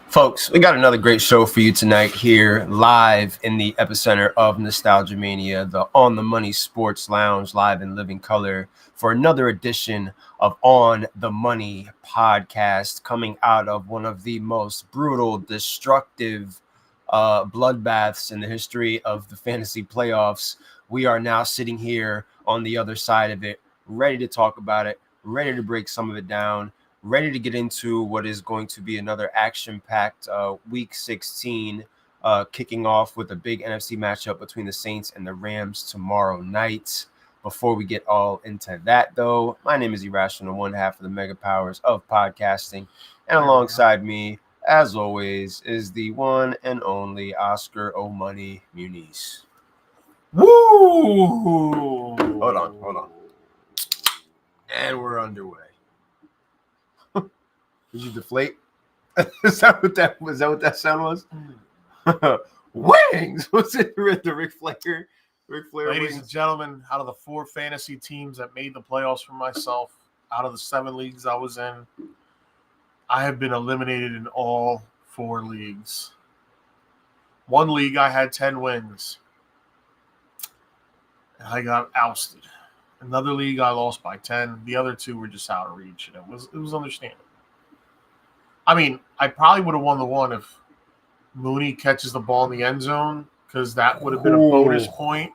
Folks, we got another great show for you tonight here live in the epicenter of Nostalgia Mania, the On the Money Sports Lounge, live in living color for another edition of On the Money podcast, coming out of one of the most brutal, destructive bloodbaths in the history of the fantasy playoffs. We are now sitting here on the other side of it, ready to talk about it, ready to break some of it down, ready to get into what is going to be another action-packed Week 16, kicking off with a big NFC matchup between the Saints and the Rams tomorrow night. Before we get all into that, though, my name is Irrational, one half of the mega powers of podcasting, and alongside me, as always, is the one and only Oscar O'Money Muniz. Woo! Hold on. And we're underway. Did you deflate? Is that what that sound was? Wings! Was it the Ric Flair? Ladies wings? and gentlemen, out of the 4 fantasy teams that made the playoffs for myself, out of the 7 leagues I was in, I have been eliminated in all 4 leagues. One league I had 10 wins, and I got ousted. Another league I lost by 10. The other 2 were just out of reach, and it was understandable. I mean, I probably would have won the one if Mooney catches the ball in the end zone, because that would have been a bonus point.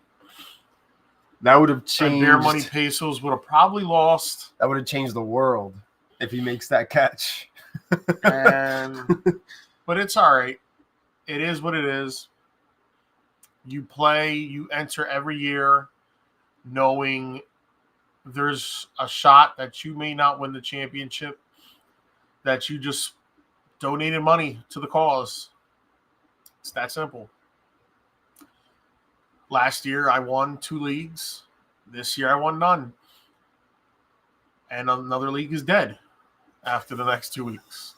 That would have changed. And Bear Money Pesos would have probably lost. That would have changed the world if he makes that catch. But it's all right. It is what it is. You enter every year knowing there's a shot that you may not win the championship, that you just donated money to the cause. It's that simple. Last year, I won 2 leagues. This year, I won none. And another league is dead after the next 2 weeks.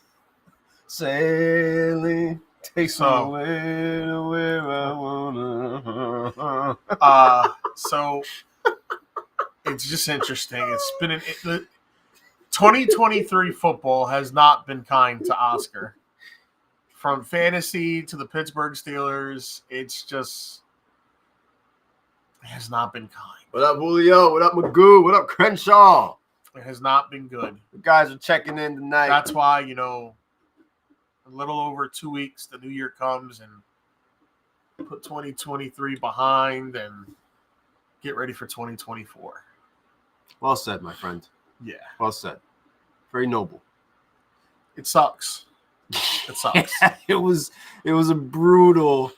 Sailing takes me away to where I wanna. So it's just interesting. It's been 2023 football has not been kind to Oscar. From fantasy to the Pittsburgh Steelers, it has not been kind. What up, Julio? What up, Magoo? What up, Crenshaw? It has not been good. The guys are checking in tonight. That's why, a little over 2 weeks, the new year comes, and put 2023 behind and get ready for 2024. Well said, my friend. Yeah. Well said. Very noble. It sucks. It sucks. It was a brutal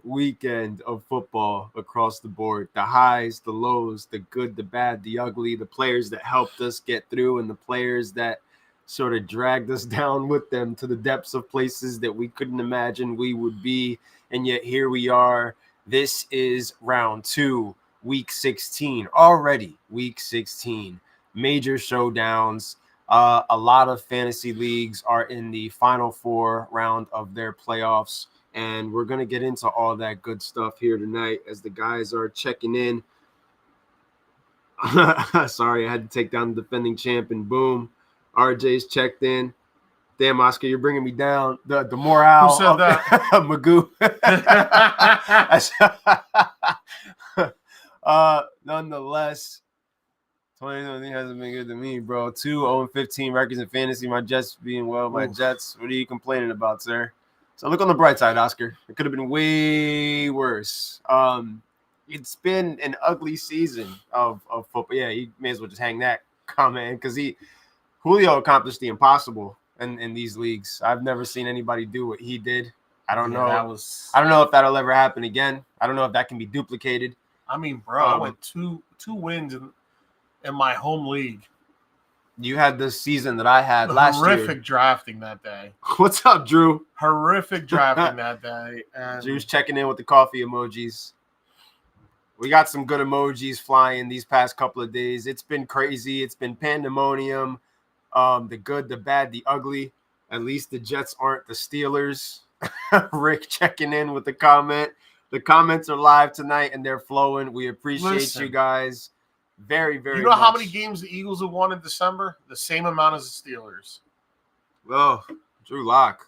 weekend of football across the board. The highs, the lows, the good, the bad, the ugly, the players that helped us get through and the players that sort of dragged us down with them to the depths of places that we couldn't imagine we would be. And yet here we are. This is round 2, week 16. Already week 16. Major showdowns. A lot of fantasy leagues are in the final 4 round of their playoffs. And we're going to get into all that good stuff here tonight as the guys are checking in. Sorry, I had to take down the defending champ, and boom, RJ's checked in. Damn, Oscar, you're bringing me down. The morale. Who said that? Magoo. Nonetheless, 2020 hasn't been good to me, bro. 2-0-15 records in fantasy. My Jets being well. My Jets. What are you complaining about, sir? So look on the bright side, Oscar. It could have been way worse. It's been an ugly season of football. Yeah, you may as well just hang that comment because Julio accomplished the impossible in these leagues. I've never seen anybody do what he did. I don't know. I don't know if that'll ever happen again. I don't know if that can be duplicated. I mean, bro, I went two wins in my home league. You had this season that I had last year. Horrific drafting that day. What's up, Drew? Horrific drafting that day. And Drew's checking in with the coffee emojis. We got some good emojis flying these past couple of days. It's been crazy. It's been pandemonium. The good, the bad, the ugly. At least the Jets aren't the Steelers. Rick checking in with the comment. The comments are live tonight and they're flowing. We appreciate you guys very, very much. You know how many games the Eagles have won in December? The same amount as the Steelers. Oh, Drew Lock.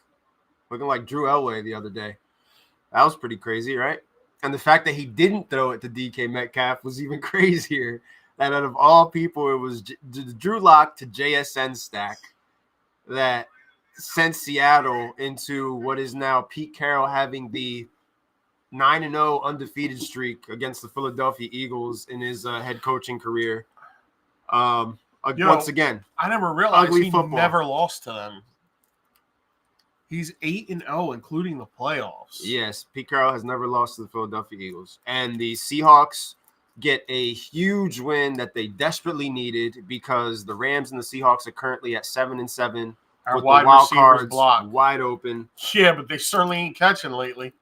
Looking like Drew Elway the other day. That was pretty crazy, right? And the fact that he didn't throw it to DK Metcalf was even crazier. That out of all people, it was the Drew Lock to JSN stack that sent Seattle into what is now Pete Carroll having the 9-0 undefeated streak against the Philadelphia Eagles in his head coaching career. Once again, I never realized he football. never lost to them. He's 8-0, including the playoffs. Yes, Pete Carroll has never lost to the Philadelphia Eagles. And the Seahawks get a huge win that they desperately needed because the Rams and the Seahawks are currently at 7-7. Our with wide the wild receivers cards blocked. wide open. Yeah, but they certainly ain't catching lately.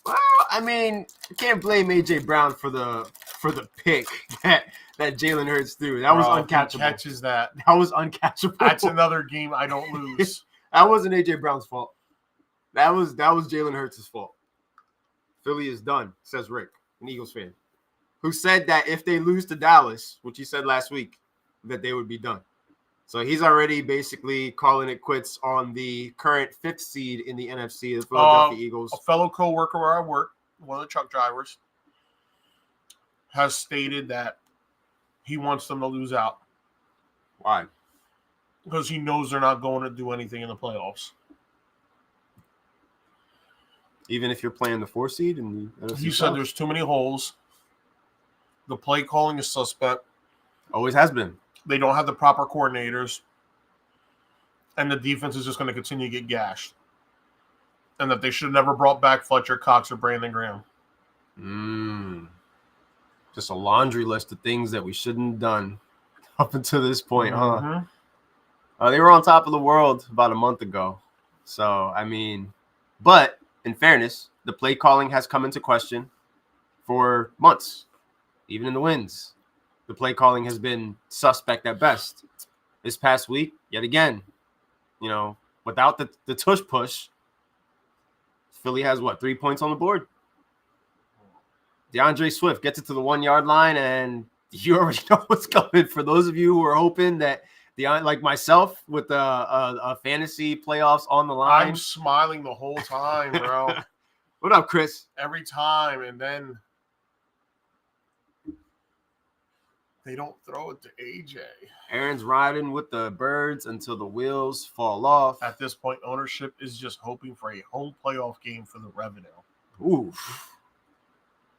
Well, I mean, you can't blame AJ Brown for the pick that Jalen Hurts threw. That was uncatchable. He catches that. That was uncatchable. That's another game I don't lose. That wasn't AJ Brown's fault. That was Jalen Hurts' fault. Philly is done, says Rick, an Eagles fan, who said that if they lose to Dallas, which he said last week, that they would be done. So he's already basically calling it quits on the current 5th seed in the NFC, the Philadelphia Eagles. A fellow co-worker where I work, one of the truck drivers, has stated that he wants them to lose out. Why? Because he knows they're not going to do anything in the playoffs. Even if you're playing the 4 seed in the NFC He said there's too many holes. The play calling is suspect. Always has been. They don't have the proper coordinators. And the defense is just going to continue to get gashed. And that they should have never brought back Fletcher Cox or Brandon Graham. Just a laundry list of things that we shouldn't have done up until this point, huh? They were on top of the world about a month ago. So, I mean, but in fairness, the play calling has come into question for months, even in the wins. The play calling has been suspect at best. This past week, yet again, without the tush push, Philly has 3 points on the board. DeAndre Swift gets it to the 1-yard line, and you already know what's coming. For those of you who are hoping that, like myself, with a fantasy playoffs on the line. I'm smiling the whole time, bro. What up, Chris? Every time, and then they don't throw it to AJ. Aaron's riding with the birds until the wheels fall off. At this point, ownership is just hoping for a home playoff game for the revenue. Oof.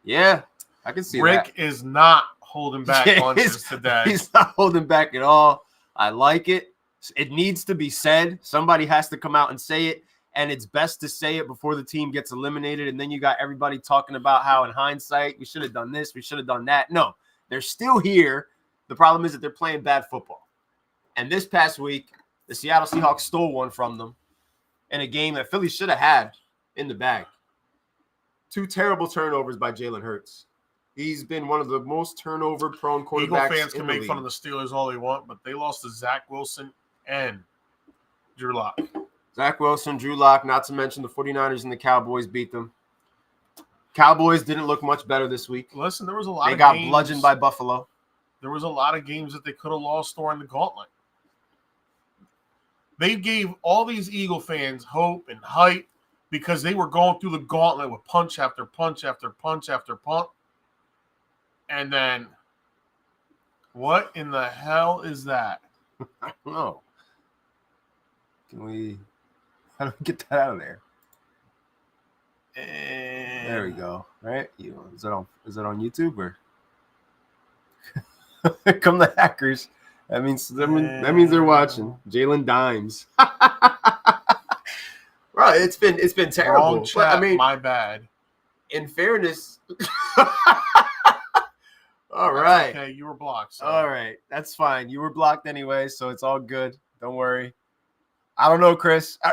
Yeah, I can see Rick that. is not holding back punches today. He's not holding back at all. I like it. It needs to be said. Somebody has to come out and say it, and it's best to say it before the team gets eliminated, and then you got everybody talking about how, in hindsight, we should have done this, we should have done that. No, they're still here. The problem is that they're playing bad football. And this past week, the Seattle Seahawks stole one from them in a game that Philly should have had in the bag. 2 terrible turnovers by Jalen Hurts. He's been one of the most turnover-prone quarterbacks. Eagle fans can make fun of the Steelers all they want, but they lost to Zach Wilson and Drew Lock. Zach Wilson, Drew Lock, not to mention the 49ers and the Cowboys beat them. Cowboys didn't look much better this week. Listen, there was a lot They of got games. bludgeoned by Buffalo. There was a lot of games that they could have lost during the gauntlet. They gave all these Eagle fans hope and hype because they were going through the gauntlet with punch after punch after punch after punch. And then, what in the hell is that? I don't know. How do we get that out of there? There we go. Right? Is that on YouTube or? Here come the hackers. That means they're watching. Jalen Dimes. Right, it's been terrible. Wrong chat, but, my bad. In fairness. All right. Okay, you were blocked. So. All right, that's fine. You were blocked anyway, so it's all good. Don't worry. I don't know, Chris. I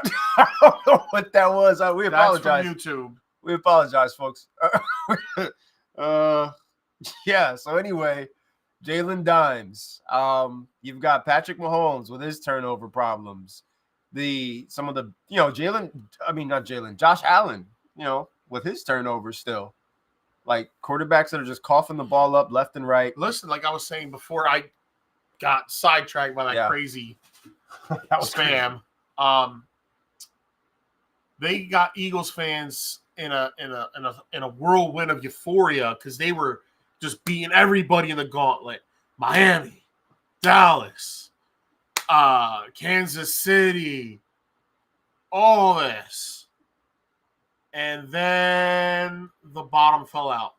don't know what that was. We apologize. That's from YouTube. We apologize, folks. Yeah. So anyway, Jalen Dimes. You've got Patrick Mahomes with his turnover problems. Josh Allen. With his turnovers still. Like quarterbacks that are just coughing the ball up left and right. Listen, like I was saying before, I got sidetracked by that crazy that was spam. They got Eagles fans in a whirlwind of euphoria because they were just beating everybody in the gauntlet. Miami, Dallas, Kansas City, all this. And then the bottom fell out.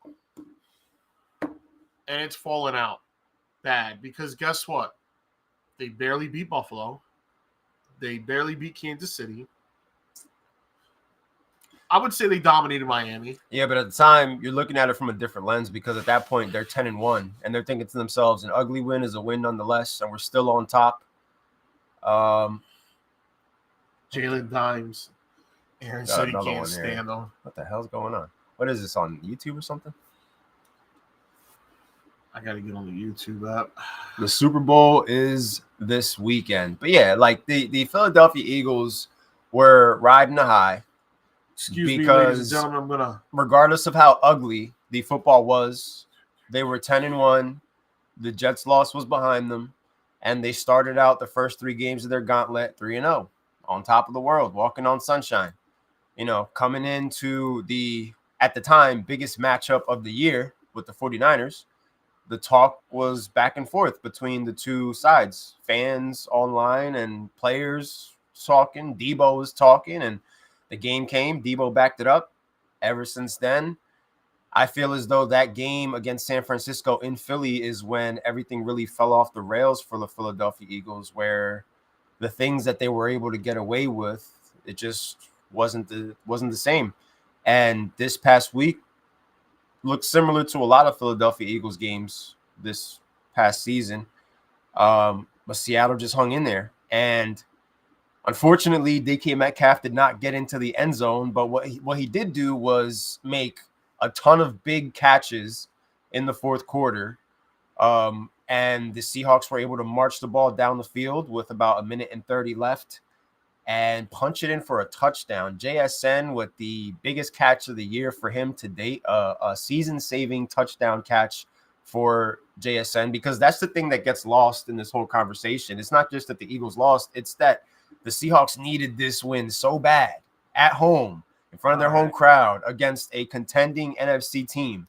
And it's fallen out bad because guess what? They barely beat Buffalo. They barely beat Kansas City. I would say they dominated Miami. Yeah, but at the time, you're looking at it from a different lens because at that point, they're 10-1, and they're thinking to themselves, an ugly win is a win nonetheless, and we're still on top. Jalen Dimes. Aaron said he can't stand them. What the hell's going on? What is this, on YouTube or something? I got to get on the YouTube app. The Super Bowl is this weekend. But yeah, like the Philadelphia Eagles were riding the high. Excuse me, ladies and gentlemen, regardless of how ugly the football was, they were 10-1. The Jets' loss was behind them, and they started out the first 3 games of their gauntlet 3-0, on top of the world, walking on sunshine. You know, coming into the, at the time, biggest matchup of the year with the 49ers, the talk was back and forth between the two sides, fans online and players talking. Debo was talking, and the game came. Debo backed it up. Ever since then, I feel as though that game against San Francisco in Philly is when everything really fell off the rails for the Philadelphia Eagles, where the things that they were able to get away with, it just wasn't the same. And this past week looked similar to a lot of Philadelphia Eagles games this past season. But Seattle just hung in there. And unfortunately, DK Metcalf did not get into the end zone, but what he did do was make a ton of big catches in the fourth quarter. And the Seahawks were able to march the ball down the field with about 1:30 left and punch it in for a touchdown. JSN with the biggest catch of the year for him to date, a season-saving touchdown catch for JSN, because that's the thing that gets lost in this whole conversation. It's not just that the Eagles lost, it's that the Seahawks needed this win so bad at home in front of their home crowd against a contending NFC team.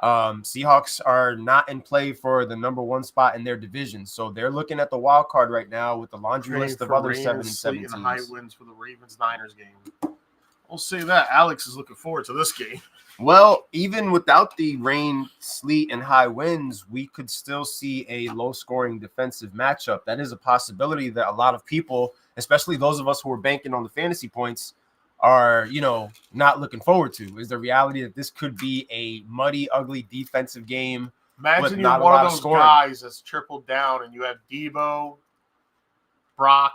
Seahawks are not in play for the number 1 spot in their division, so they're looking at the wild card right now with the laundry list of other 7-7 teams. And high wins for the Ravens-Niners game. I'll say that Alex is looking forward to this game. Well, even without the rain, sleet, and high winds, we could still see a low-scoring defensive matchup. That is a possibility that a lot of people, especially those of us who are banking on the fantasy points, are, not looking forward to. Is the reality that this could be a muddy, ugly defensive game. Imagine you're one of those guys that's tripled down and you have Debo, Brock,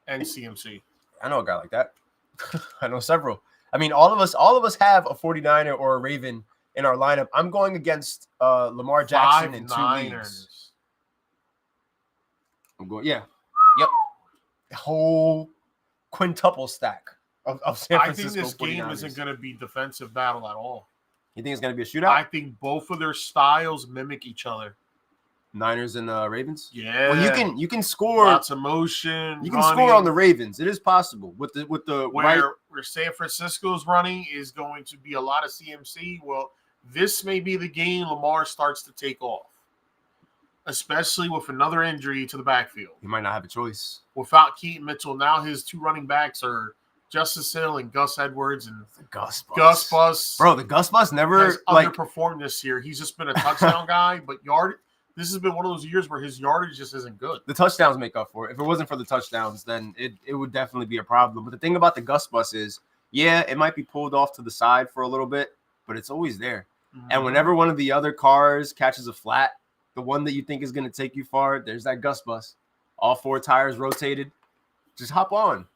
and CMC. I know a guy like that. I know several. I mean, all of us have a 49er or a Raven in our lineup. I'm going against Lamar Jackson in 2 leagues. I'm going, yeah. Yep. Whole quintuple stack of San Francisco. I think this 49ers. game isn't going to be defensive battle at all. You think it's going to be a shootout? I think both of their styles mimic each other. Niners and Ravens? Yeah. Well, you can score lots of motion. You can score on the Ravens. It is possible with the where San Francisco's running is going to be a lot of CMC. Well, this may be the game Lamar starts to take off, especially with another injury to the backfield. He might not have a choice. Without Keaton Mitchell, now his 2 running backs are Justice Hill and Gus Edwards. And the Gus Bus. Bro, the Gus Bus never underperformed this year. He's just been a touchdown guy, but this has been one of those years where his yardage just isn't good. The touchdowns make up for it. If it wasn't for the touchdowns, then it would definitely be a problem. But the thing about the Gus Bus is, yeah, it might be pulled off to the side for a little bit, but it's always there. Mm-hmm. And whenever one of the other cars catches a flat, the one that you think is going to take you far, there's that Gus Bus. All 4 tires rotated. Just hop on.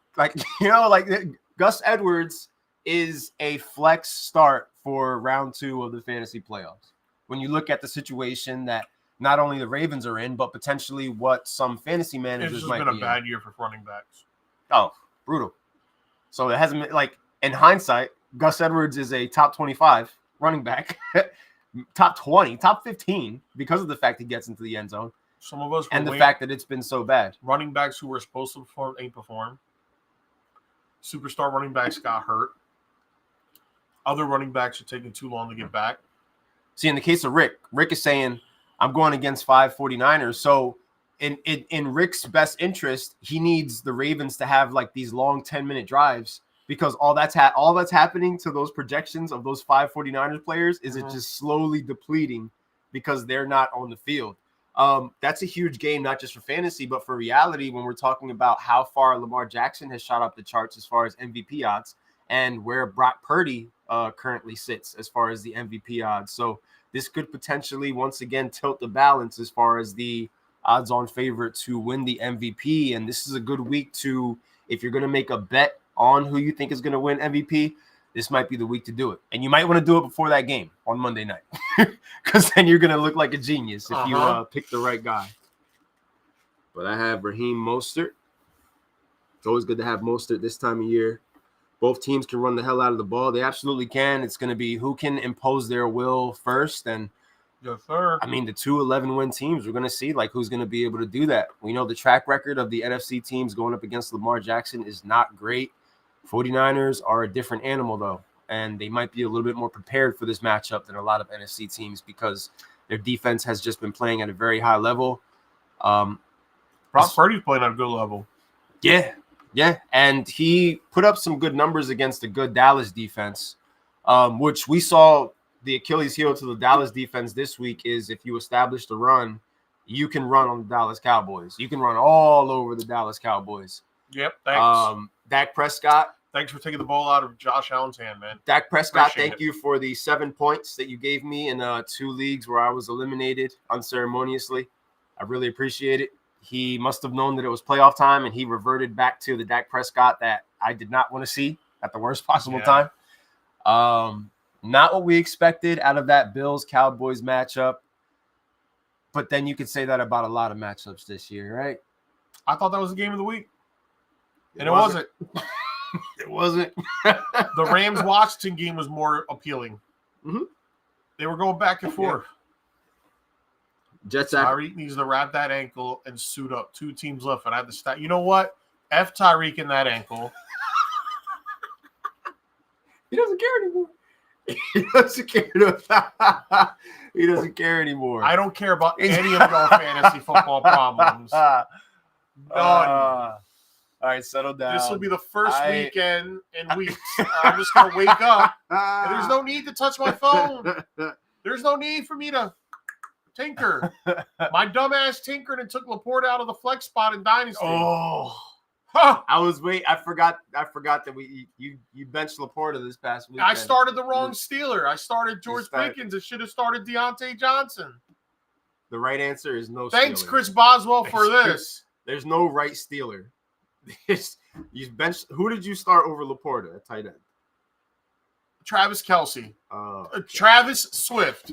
Gus Edwards is a flex start for round 2 of the fantasy playoffs. When you look at the situation that not only the Ravens are in, but potentially what some fantasy managers might be in. It's been a bad year for running backs. Oh, brutal. So it hasn't been, in hindsight, Gus Edwards is a top 25 running back, top 20, top 15, because of the fact he gets into the end zone. Some of us and the fact that it's been so bad. Running backs who were supposed to perform ain't performed. Superstar running backs got hurt. Other running backs are taking too long to get back. See, in the case of Rick is saying, I'm going against 5 49ers. So in Rick's best interest, he needs the Ravens to have like these long 10-minute drives, because all that's happening to those projections of those 5 49ers players is it just slowly depleting because they're not on the field. That's a huge game, not just for fantasy, but for reality when we're talking about how far Lamar Jackson has shot up the charts as far as MVP odds and where Brock Purdy currently sits as far as the MVP odds. So this could potentially once again tilt the balance as far as the odds-on favorite to win the MVP. And this is a good week to, if you're going to make a bet on who you think is going to win MVP, this might be the week to do it. And you might want to do it before that game on Monday night, because then you're going to look like a genius if you pick the right guy. But I have Raheem Mostert. It's always good to have Mostert this time of year. Both teams can run the hell out of the ball. They absolutely can. It's going to be who can impose their will first. And yes, sir. I mean, the 2 11-win teams, we're going to see like who's going to be able to do that. We know the track record of the NFC teams going up against Lamar Jackson is not great. 49ers are a different animal, though, and they might be a little bit more prepared for this matchup than a lot of NFC teams because their defense has just been playing at a very high level. Brock Purdy's playing at a good level. Yeah, and he put up some good numbers against a good Dallas defense, which we saw the Achilles heel to the Dallas defense this week is if you establish the run, you can run on the Dallas Cowboys. You can run all over the Dallas Cowboys. Yep, thanks. Dak Prescott. Thanks for taking the ball out of Josh Allen's hand, man. Dak Prescott, thank you for the 7 points that you gave me in 2 leagues where I was eliminated unceremoniously. I really appreciate it. He must have known that it was playoff time, and he reverted back to the Dak Prescott that I did not want to see at the worst possible time. Not what we expected out of that Bills-Cowboys matchup. But then you could say that about a lot of matchups this year, right? I thought that was the game of the week. And it wasn't. It wasn't. The Rams-Washington game was more appealing. Mm-hmm. They were going back and forth. Jets. Tyreek needs to wrap that ankle and suit up. 2 teams left, and I have to start. You know what? F Tyreek in that ankle. He doesn't care anymore. He doesn't care. He doesn't care anymore. I don't care about any of your fantasy football problems. None. All right, settle down. This will be the first weekend in weeks. I'm just going to wake up. And there's no need to touch my phone. There's no need for me to tinker. My dumbass tinkered and took Laporte out of the flex spot in Dynasty. Oh. Huh. I forgot that you benched Laporta this past week. I started the wrong Steeler. I started George Pickens. I should have started Deontay Johnson. The right answer is no. Thanks, Steeler. Chris Boswell, for this. There's no right Steeler. You benched. Who did you start over Laporta at tight end? Travis Kelce. Okay. Travis Swift.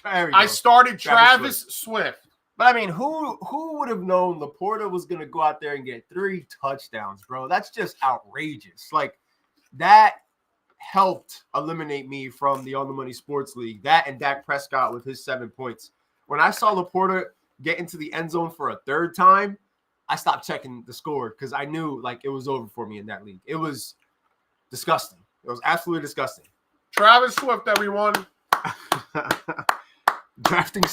I started Travis Swift. But, I mean, who would have known Laporta was going to go out there and get 3 touchdowns, bro? That's just outrageous. Like, that helped eliminate me from the On the Money Sports League. That and Dak Prescott with his 7 points. When I saw Laporta get into the end zone for a 3rd time, I stopped checking the score because I knew, like, it was over for me in that league. It was disgusting. It was absolutely disgusting. Travis Swift, everyone. Drafting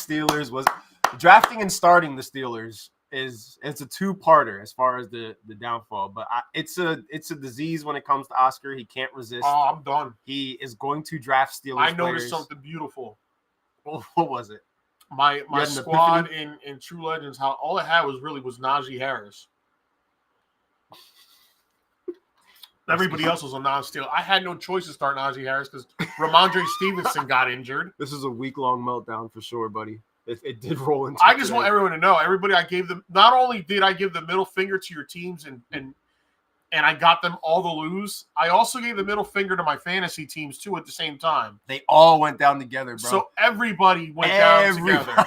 and starting the Steelers it's a 2-parter as far as the downfall, but it's a disease when it comes to Oscar. He can't resist. Oh, I'm done. He is going to draft Steelers. I noticed something beautiful. Well, what was it? My squad in True Legends, how all it had was Najee Harris. Everybody else was a non-steal. I had no choice to start Najee Harris because Ramondre Stevenson got injured. This is a week-long meltdown for sure, buddy. It did roll into. I just want everyone to know. Everybody, I gave them. Not only did I give the middle finger to your teams and I got them all to lose, I also gave the middle finger to my fantasy teams too at the same time. They all went down together, bro. So everybody went down together.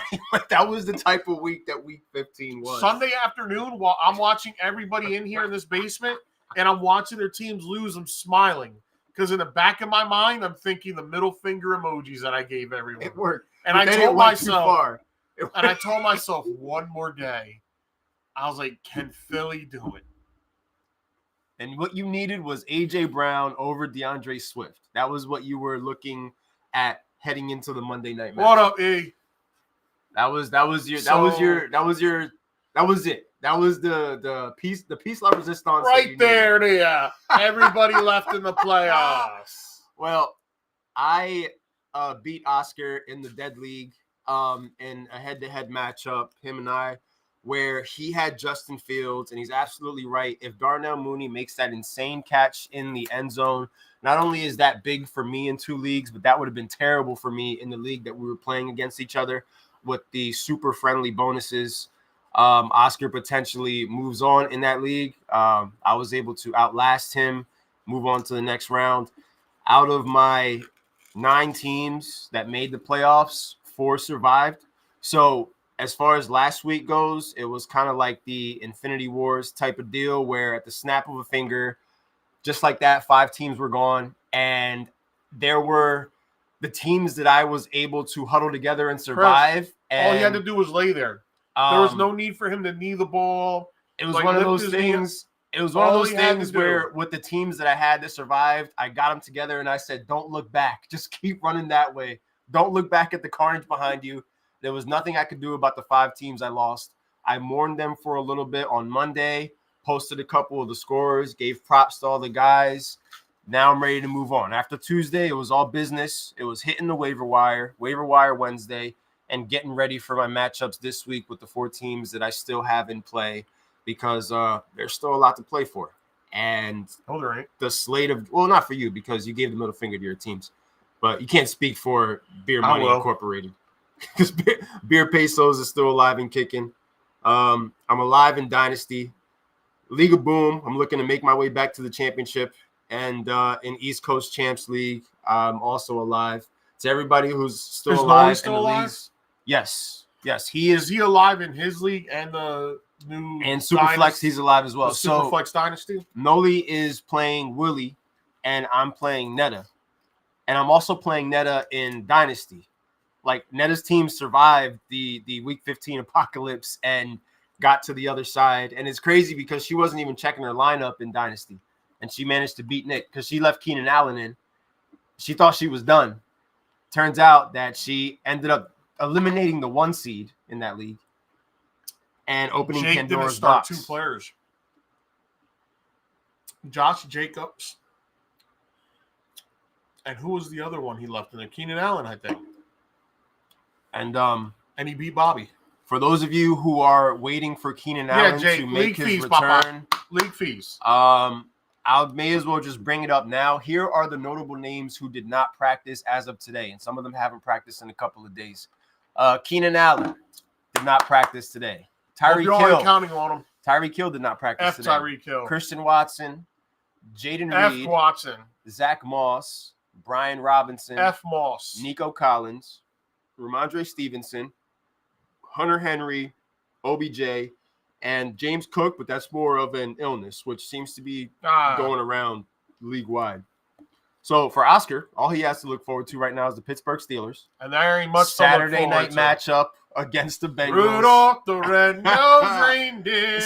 That was the type of week that week 15 was. Sunday afternoon, while I'm watching everybody in here in this basement, and I'm watching their teams lose, I'm smiling because in the back of my mind, I'm thinking the middle finger emojis that I gave everyone. It worked. And I told myself, And I told myself one more day, I was like, can Philly do it? And what you needed was A.J. Brown over DeAndre Swift. That was what you were looking at heading into the Monday night match. What up, E? That was it. That was the piece la resistance. Right there, everybody left in the playoffs. Well, I beat Oscar in the Dead League in a head-to-head matchup, him and I, where he had Justin Fields, and he's absolutely right. If Darnell Mooney makes that insane catch in the end zone, not only is that big for me in 2 leagues, but that would have been terrible for me in the league that we were playing against each other with the super friendly bonuses. Oscar potentially moves on in that league. I was able to outlast him, move on to the next round. Out of my 9 teams that made the playoffs, 4 survived. So as far as last week goes, it was kind of like the Infinity Wars type of deal where at the snap of a finger, just like that, 5 teams were gone. And there were the teams that I was able to huddle together and survive. And all he had to do was lay there. There was no need for him to knee the ball. It was one of those things. It was one of those things where with the teams that I had that survived, I got them together and I said, don't look back. Just keep running that way. Don't look back at the carnage behind you. There was nothing I could do about the 5 teams I lost. I mourned them for a little bit on Monday, posted a couple of the scores, gave props to all the guys. Now I'm ready to move on. After Tuesday, it was all business. It was hitting the waiver wire Wednesday, and getting ready for my matchups this week with the 4 teams that I still have in play because there's still a lot to play for. And the slate of – well, not for you because you gave the middle finger to your teams. But you can't speak for Beer Money Incorporated because Beer Pesos is still alive and kicking. I'm alive in Dynasty. League of Boom, I'm looking to make my way back to the championship. And in East Coast Champs League, I'm also alive. To everybody who's still alive in the leagues. Yes. He is. Is he alive in his league and the new and Superflex? He's alive as well. Superflex Dynasty. Noli is playing Willie, and I'm playing Netta, and I'm also playing Netta in Dynasty. Like Netta's team survived the Week 15 apocalypse and got to the other side, and it's crazy because she wasn't even checking her lineup in Dynasty, and she managed to beat Nick because she left Keenan Allen in. She thought she was done. Turns out that she ended up eliminating the 1 seed in that league and opening Pandora's box. 2 players. Josh Jacobs. And who was the other one he left in there? Keenan Allen, I think. And he beat Bobby. For those of you who are waiting for Keenan Allen to make his return. League fees. I may as well just bring it up now. Here are the notable names who did not practice as of today, and some of them haven't practiced in a couple of days. Keenan Allen did not practice today. Tyreek Hill. Counting on him. Tyreek Hill did not practice today. Tyreek Hill. Christian Watson, Jaden Reed, Watson, Zach Moss, Brian Robinson, Moss, Nico Collins, Ramondre Stevenson, Hunter Henry, OBJ, and James Cook, but that's more of an illness, which seems to be going around league-wide. So for Oscar, all he has to look forward to right now is the Pittsburgh Steelers. And there ain't much Saturday night matchup against the Bengals. Rudolph the red-nosed reindeer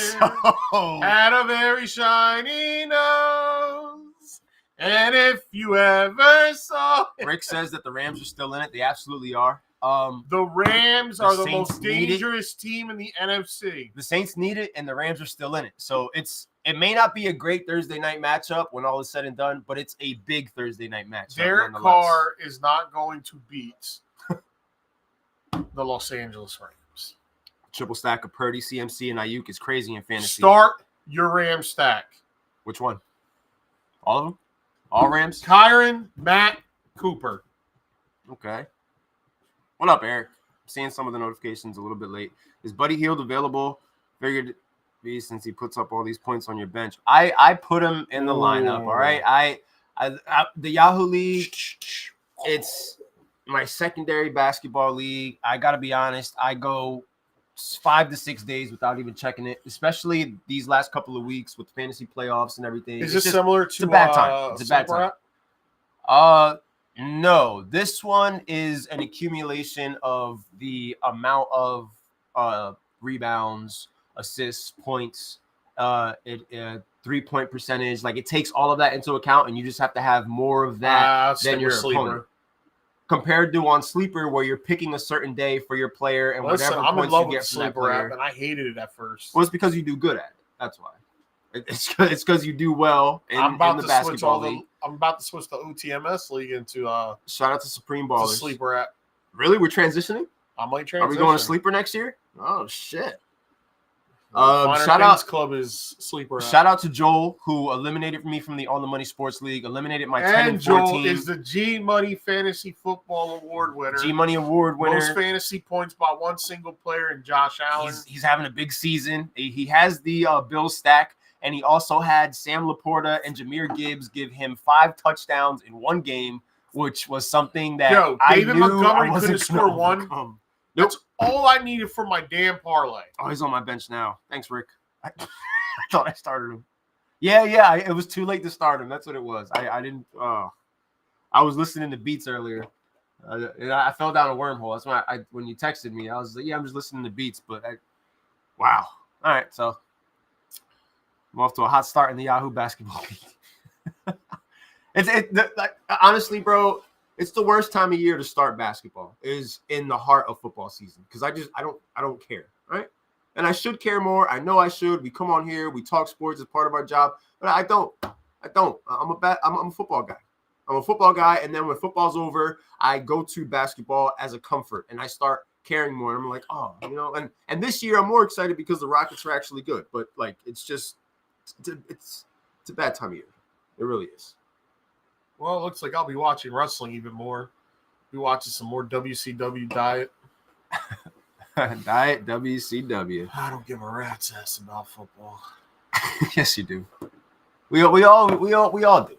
had a very shiny nose. And if you ever saw it. Rick says that the Rams are still in it. They absolutely are. The Rams are the most dangerous team in the NFC. The Saints need it, and the Rams are still in it. So it may not be a great Thursday night matchup when all is said and done, but it's a big Thursday night matchup. Derek Carr is not going to beat the Los Angeles Rams. Triple stack of Purdy, CMC, and Ayuk is crazy in fantasy. Start your Rams stack. Which one? All of them? All Rams? Kyron, Matt, Cooper. Okay. What up, Eric? I'm seeing some of the notifications a little bit late. Is Buddy Hield available? Figured be since he puts up all these points on your bench. I put him in the lineup, all right? I the Yahoo League, it's my secondary basketball league. I got to be honest. I go 5 to 6 days without even checking it, especially these last couple of weeks with fantasy playoffs and everything. Is this similar to it's a bad time. It's a bad time. No, this one is an accumulation of the amount of rebounds, assists, points, 3-point percentage. Like it takes all of that into account, and you just have to have more of that than your opponent. Compared to on Sleeper, where you're picking a certain day for your player and whatever I'm points in love you get with from that Sleeper player. app, and I hated it at first. Well, it's because you do good at it. That's why. It's because you do well in the basketball league. I'm about to switch the OTMS league into shout out to Supreme Ballers. To Sleeper app. Really? We're transitioning? I might transition. Are we going to Sleeper next year? Oh shit. Shout out Club is Sleeper app. Shout out to Joel, who eliminated me from the On the Money Sports League, eliminated my 10-14. Joel is the G Money Fantasy Football Award winner. G Money Award winner. Most fantasy points by one single player in Josh Allen. He's having a big season. He has the Bills stack, and he also had Sam Laporta and Jahmyr Gibbs give him 5 touchdowns in one game, which was something that David Montgomery couldn't score one. Nope. That's all I needed for my damn parlay. Oh, he's on my bench now. Thanks, Rick. I thought I started him. Yeah. It was too late to start him. That's what it was. I didn't. I was listening to beats earlier. And I fell down a wormhole. That's why when you texted me, I was like, yeah, I'm just listening to beats. But wow. All right, so I'm off to a hot start in the Yahoo basketball league. Honestly, bro. It's the worst time of year to start basketball. Is in the heart of football season because I don't care, right? And I should care more. I know I should. We come on here, we talk sports as part of our job, but I don't. I'm a football guy. I'm a football guy, and then when football's over, I go to basketball as a comfort, and I start caring more. I'm like, oh, and this year I'm more excited because the Rockets are actually good, but like it's a bad time of year. It really is. Well, it looks like I'll be watching wrestling even more. Be watching some more WCW Diet. Diet WCW. I don't give a rat's ass about football. Yes, you do. We all do. We all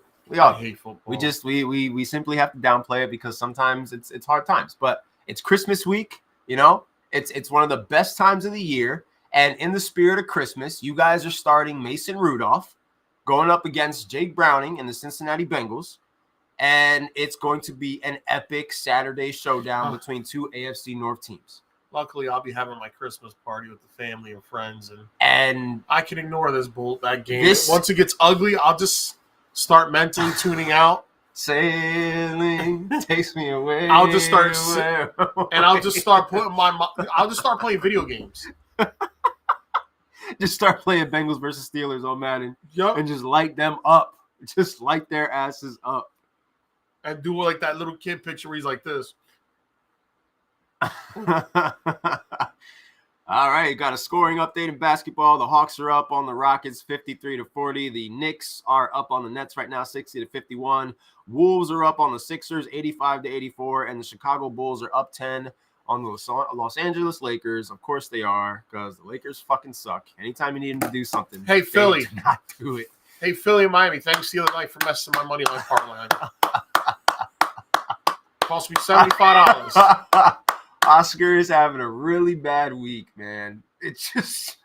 hate football. We simply have to downplay it because sometimes it's hard times. But it's Christmas week. It's one of the best times of the year. And in the spirit of Christmas, you guys are starting Mason Rudolph going up against Jake Browning and the Cincinnati Bengals. And it's going to be an epic Saturday showdown between two AFC North teams. Luckily, I'll be having my Christmas party with the family and friends, and I can ignore that game. Once it gets ugly, I'll just start mentally tuning out. Sailing takes me away. I'll just start I'll just start playing video games. Just start playing Bengals versus Steelers on Madden. Yep. And just light them up. Just light their asses up. And do like that little kid picture where he's like this. All right, got a scoring update in basketball. The Hawks are up on the Rockets 53-40. The Knicks are up on the Nets right now 60-51. Wolves are up on the Sixers 85-84, and the Chicago Bulls are up 10 on the Los Angeles Lakers. Of course they are, because the Lakers fucking suck. Anytime you need them to do something, hey Philly, do not do it. Hey Philly and Miami, thanks the other night for messing my money line parlay. Cost me $75. Oscar is having a really bad week, man. It just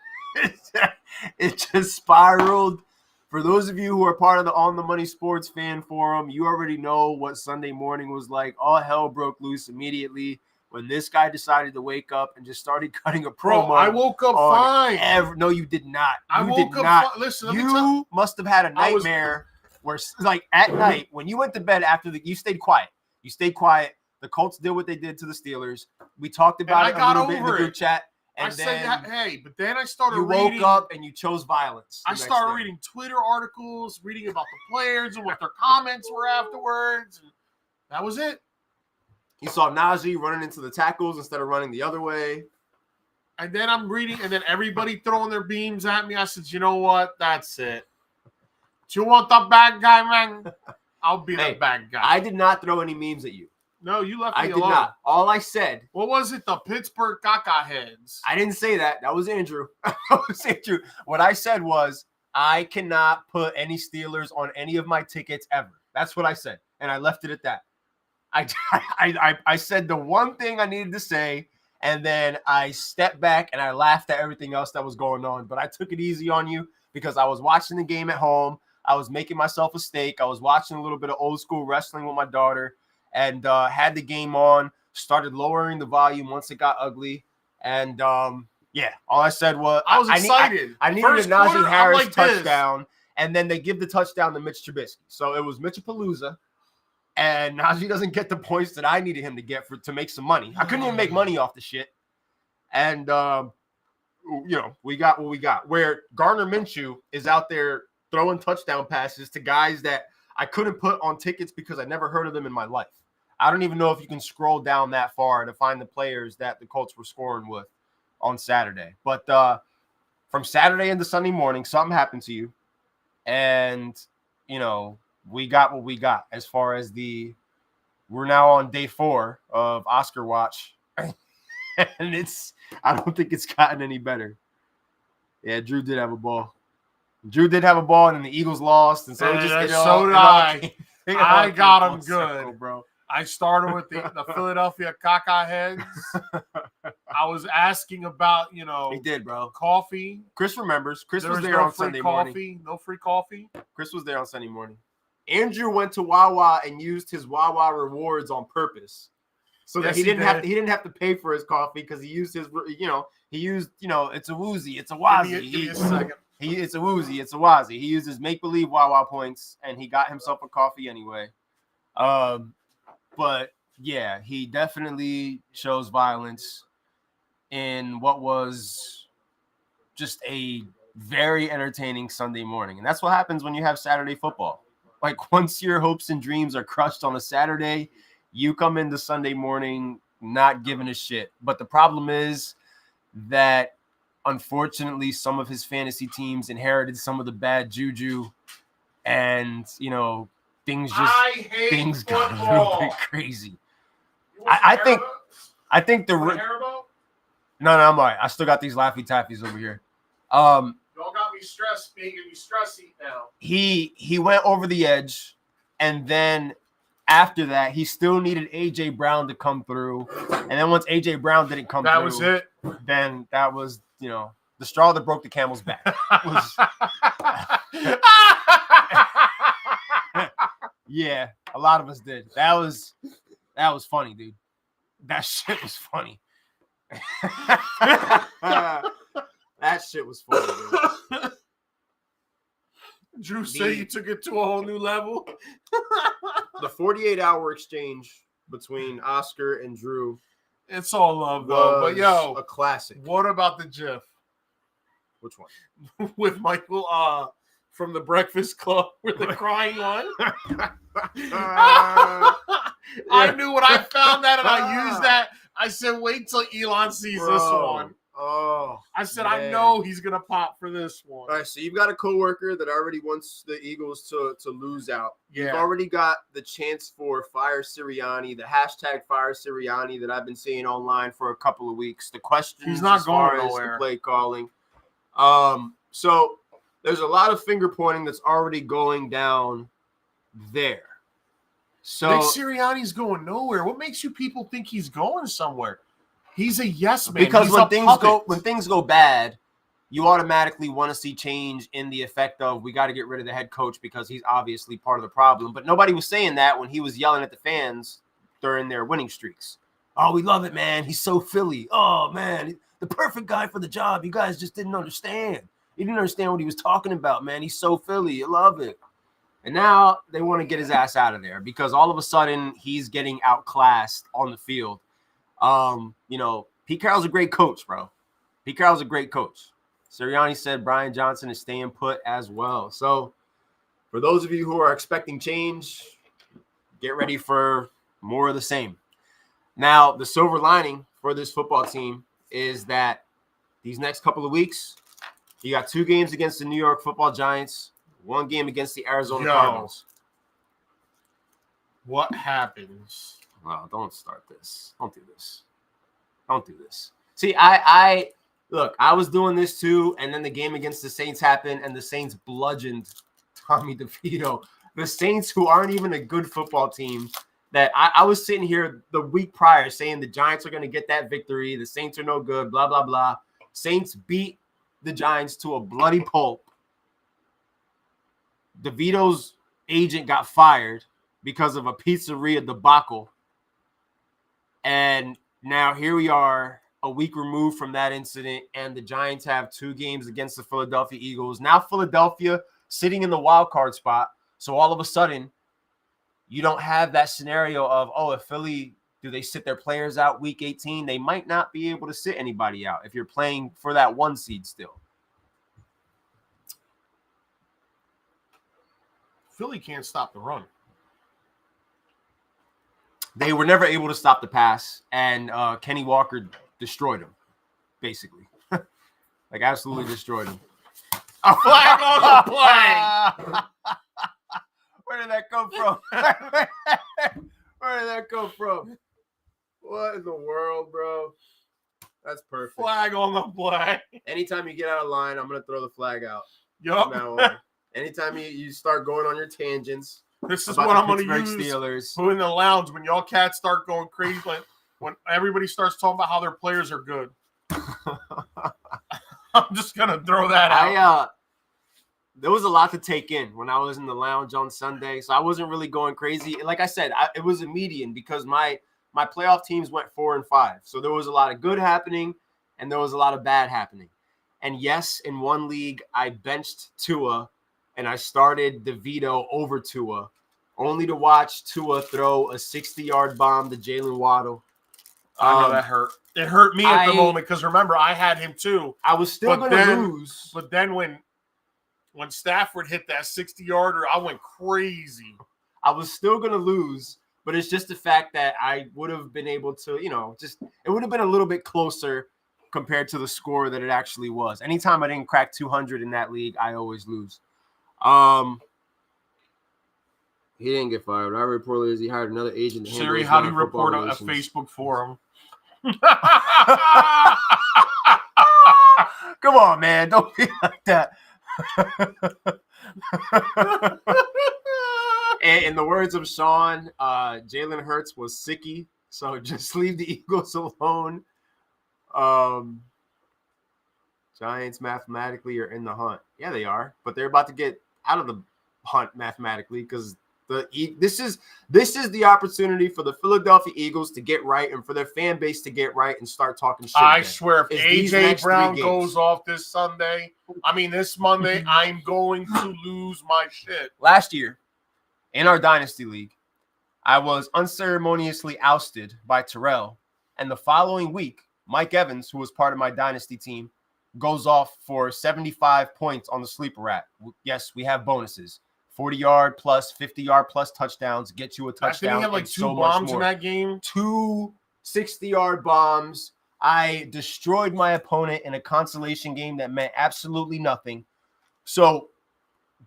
spiraled. For those of you who are part of the On the Money Sports fan forum, you already know what Sunday morning was like. All hell broke loose immediately when this guy decided to wake up and just started cutting a promo. Bro, I woke up fine. No, you did not. I woke up fine. Listen, you must have had a nightmare where, like, at night when you went to bed after you stayed quiet. You stayed quiet. The Colts did what they did to the Steelers. We talked about it a little bit in the group chat. And I said, hey, but then I started reading. You woke up and you chose violence. I started reading Twitter articles, reading about the players and what their comments were afterwards. And that was it. You saw Najee running into the tackles instead of running the other way. And then I'm reading, and then everybody throwing their beams at me. I said, you know what? That's it. Do you want the bad guy, man? I'll be the bad guy. I did not throw any memes at you. No, you left me alone. I did not. All I said. What was it? The Pittsburgh Caca heads. I didn't say that. That was Andrew. What I said was, I cannot put any Steelers on any of my tickets ever. That's what I said. And I left it at that. I said the one thing I needed to say, and then I stepped back and I laughed at everything else that was going on. But I took it easy on you because I was watching the game at home. I was making myself a steak. I was watching a little bit of old school wrestling with my daughter. and had the game on, started lowering the volume once it got ugly. And yeah, all I said was I was excited. I needed First a Najee quarter, I'm Harris like this. touchdown, and then they give the touchdown to Mitch Trubisky. So it was Mitchapalooza, and Najee doesn't get the points that I needed him to get to make some money. I couldn't even make money off the shit. And we got what we got. Where Gardner Minshew is out there throwing touchdown passes to guys that I couldn't put on tickets because I never heard of them in my life. I don't even know if you can scroll down that far to find the players that the Colts were scoring with on Saturday. But from Saturday into Sunday morning, something happened to you. And, we got what we got as far as we're now on day 4 of Oscar Watch. And I don't think it's gotten any better. Yeah, Drew did have a ball. And then the Eagles lost. And so I got him good, bro. I started with the Philadelphia Caca heads. I was asking about, he did, bro. Coffee. Chris remembers. Chris was there on Sunday morning. No free coffee. Chris was there on Sunday morning. Andrew went to Wawa and used his Wawa rewards on purpose, so that he didn't have to pay for his coffee because he used his it's a woozy, it's a wazi. Give me a second. It's a woozy, it's a wazi. He used his make believe Wawa points and he got himself a coffee anyway. But yeah, he definitely shows violence in what was just a very entertaining Sunday morning. And that's what happens when you have Saturday football. Like, once your hopes and dreams are crushed on a Saturday, you come into Sunday morning not giving a shit. But the problem is that, unfortunately, some of his fantasy teams inherited some of the bad juju. And, things got a little bit crazy. I think the No, I'm all right. I still got these Laffy Taffies over here. Y'all got me stressed, making me stress eat now. He went over the edge, and then after that, he still needed AJ Brown to come through. And then once AJ Brown didn't come through, that was it. Then that was, the straw that broke the camel's back. Yeah, a lot of us did. That was funny, dude. That shit was funny. That shit was funny, dude. Drew said you took it to a whole new level. The 48-hour exchange between Oscar and Drew. It's all love, though. But a classic. What about the GIF? Which one? With Michael from the Breakfast Club with the crying one. I knew when I found that and I used that, I said, wait till Elon sees this one. Oh, I said, man. I know he's going to pop for this one. All right, so you've got a coworker that already wants the Eagles to lose out. Yeah. You've already got the chance for Fire Sirianni, the hashtag Fire Sirianni that I've been seeing online for a couple of weeks. The questions he's not as going far nowhere. As the play calling. So there's a lot of finger pointing that's already going down there. So Nick Sirianni's going nowhere. What makes you people think he's going somewhere? He's a yes man. Because he's when things go bad, you automatically want to see change in the effect of we got to get rid of the head coach because he's obviously part of the problem. But nobody was saying that when he was yelling at the fans during their winning streaks. Oh, we love it, man. He's so Philly. Oh, man, the perfect guy for the job. You guys just didn't understand. You didn't understand what he was talking about, man. He's so Philly. You love it. And now they want to get his ass out of there because all of a sudden he's getting outclassed on the field. Pete Carroll's a great coach, bro. Pete Carroll's a great coach. Sirianni said Brian Johnson is staying put as well. So for those of you who are expecting change, get ready for more of the same. Now, the silver lining for this football team is that these next couple of weeks, you got 2 games against the New York Football Giants, 1 game against the Arizona Cardinals. What happens? Well, don't start this. Don't do this. Don't do this. See, I was doing this too, and then the game against the Saints happened, and the Saints bludgeoned Tommy DeVito. The Saints, who aren't even a good football team, that I was sitting here the week prior saying the Giants are going to get that victory. The Saints are no good, blah, blah, blah. Saints beat the Giants to a bloody pulp. DeVito's agent got fired. because of a pizzeria debacle. And now here we are a week removed from that incident, and the Giants have 2 games against the Philadelphia Eagles. Now Philadelphia sitting in the wild card spot. So all of a sudden, you don't have that scenario of, oh, if Philly, do they sit their players out week 18? They might not be able to sit anybody out if you're playing for that 1 seed still. Philly can't stop the run. They were never able to stop the pass, and Kenny Walker destroyed him, basically. Like, absolutely destroyed him. A flag on the play. Where did that come from? Where did that come from? What in the world, bro? That's perfect. Flag on the play. Anytime you get out of line, I'm going to throw the flag out. Yup. Anytime you start going on your tangents. This is what I'm going to use Steelers. Who in the lounge when y'all cats start going crazy, when everybody starts talking about how their players are good. I'm just going to throw that out. There was a lot to take in when I was in the lounge on Sunday, so I wasn't really going crazy. Like I said, it was a median because my playoff teams went 4-5. So there was a lot of good happening and there was a lot of bad happening. And yes, in one league, I benched Tua and I started DeVito over Tua, only to watch Tua throw a 60-yard bomb to Jalen Waddle. I know that hurt. It hurt me at the moment because, remember, I had him too. I was still going to lose. But then when Stafford hit that 60-yarder, I went crazy. I was still going to lose, but it's just the fact that I would have been able to, it would have been a little bit closer compared to the score that it actually was. Anytime I didn't crack 200 in that league, I always lose. He didn't get fired. I reported is he hired another agent. Siri, how do you report a Facebook forum? Come on, man. Don't be like that. And in the words of Sean, Jalen Hurts was sicky, so just leave the Eagles alone. Giants mathematically are in the hunt. Yeah, they are, but they're about to get out of the hunt mathematically because this is the opportunity for the Philadelphia Eagles to get right and for their fan base to get right and start talking shit. I swear, if AJ Brown goes off this Monday, I'm going to lose my shit. Last year, in our Dynasty League, I was unceremoniously ousted by Terrell, and the following week, Mike Evans, who was part of my Dynasty team, goes off for 75 points on the sleeper rat. Yes, we have bonuses. 40-yard plus, 50-yard plus touchdowns get you a touchdown. I think he had like 2 bombs in that game. 2 60-yard bombs. I destroyed my opponent in a consolation game that meant absolutely nothing. So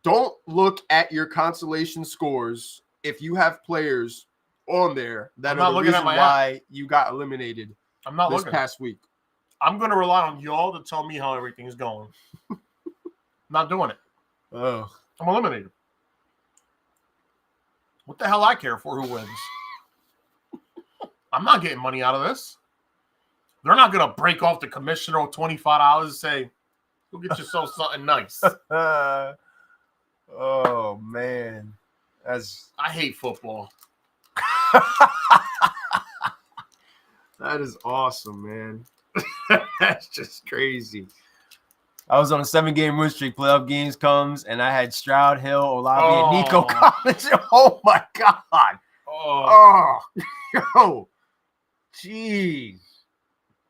don't look at your consolation scores if you have players on there that are the reason why you got eliminated this past week. I'm going to rely on y'all to tell me how everything's going. I'm not doing it. Oh, I'm eliminated. What the hell I care for who wins? I'm not getting money out of this. They're not going to break off the commissioner of $25 and say, go get yourself something nice. Oh, man. I hate football. That is awesome, man. That's just crazy. I was on a 7-game win streak. Playoff games comes, and I had Stroud, Hill, Olave, and Nico Collins. Oh, my God. Oh, yo. Jeez.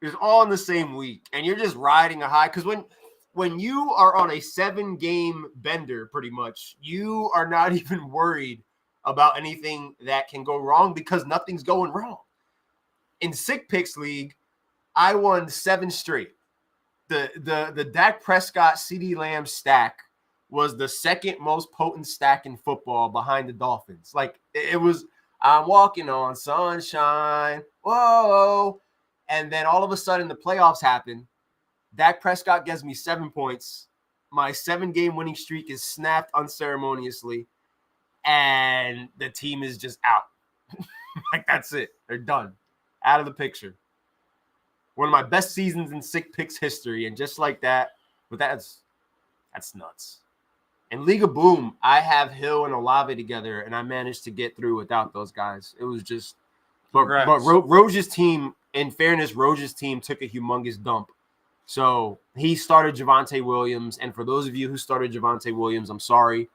It's all in the same week, and you're just riding a high. Because when you are on a 7-game bender, pretty much, you are not even worried about anything that can go wrong because nothing's going wrong. In Sick Picks League, I won 7 straight. The Dak Prescott CeeDee Lamb stack was the second most potent stack in football behind the Dolphins. Like, it was, I'm walking on sunshine. Whoa. And then all of a sudden the playoffs happen. Dak Prescott gives me 7 points. My 7-game winning streak is snapped unceremoniously. And the team is just out. Like, that's it. They're done. Out of the picture. One of my best seasons in Sick Picks history. And just like that, but that's nuts. In Liga Boom, I have Hill and Olave together, and I managed to get through without those guys. It was just, but Roge's team. In fairness, Roge's team took a humongous dump. So he started Javonte Williams, and for those of you who started Javonte Williams, I'm sorry.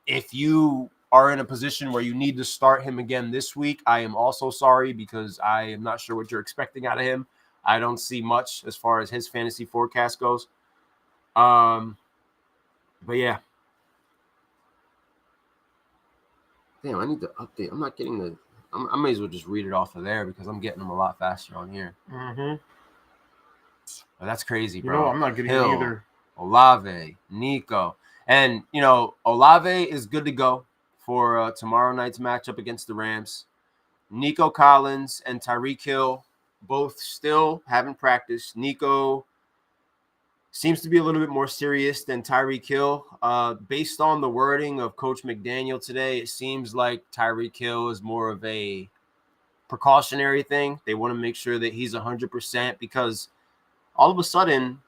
If you are in a position where you need to start him again this week, I am also sorry because I am not sure what you're expecting out of him. I don't see much as far as his fantasy forecast goes. But yeah. Damn, I need to update. I'm not getting the. I may as well just read it off of there because I'm getting them a lot faster on here. Mm-hmm. But that's crazy, bro. You know, I'm not getting Hill, either. Olave, Nico. And, you know, Olave is good to go for tomorrow night's matchup against the Rams. Nico Collins and Tyreek Hill both still haven't practiced. Nico seems to be a little bit more serious than Tyreek Hill. Based on the wording of Coach McDaniel today, it seems like Tyreek Hill is more of a precautionary thing. They want to make sure that he's 100% because all of a sudden,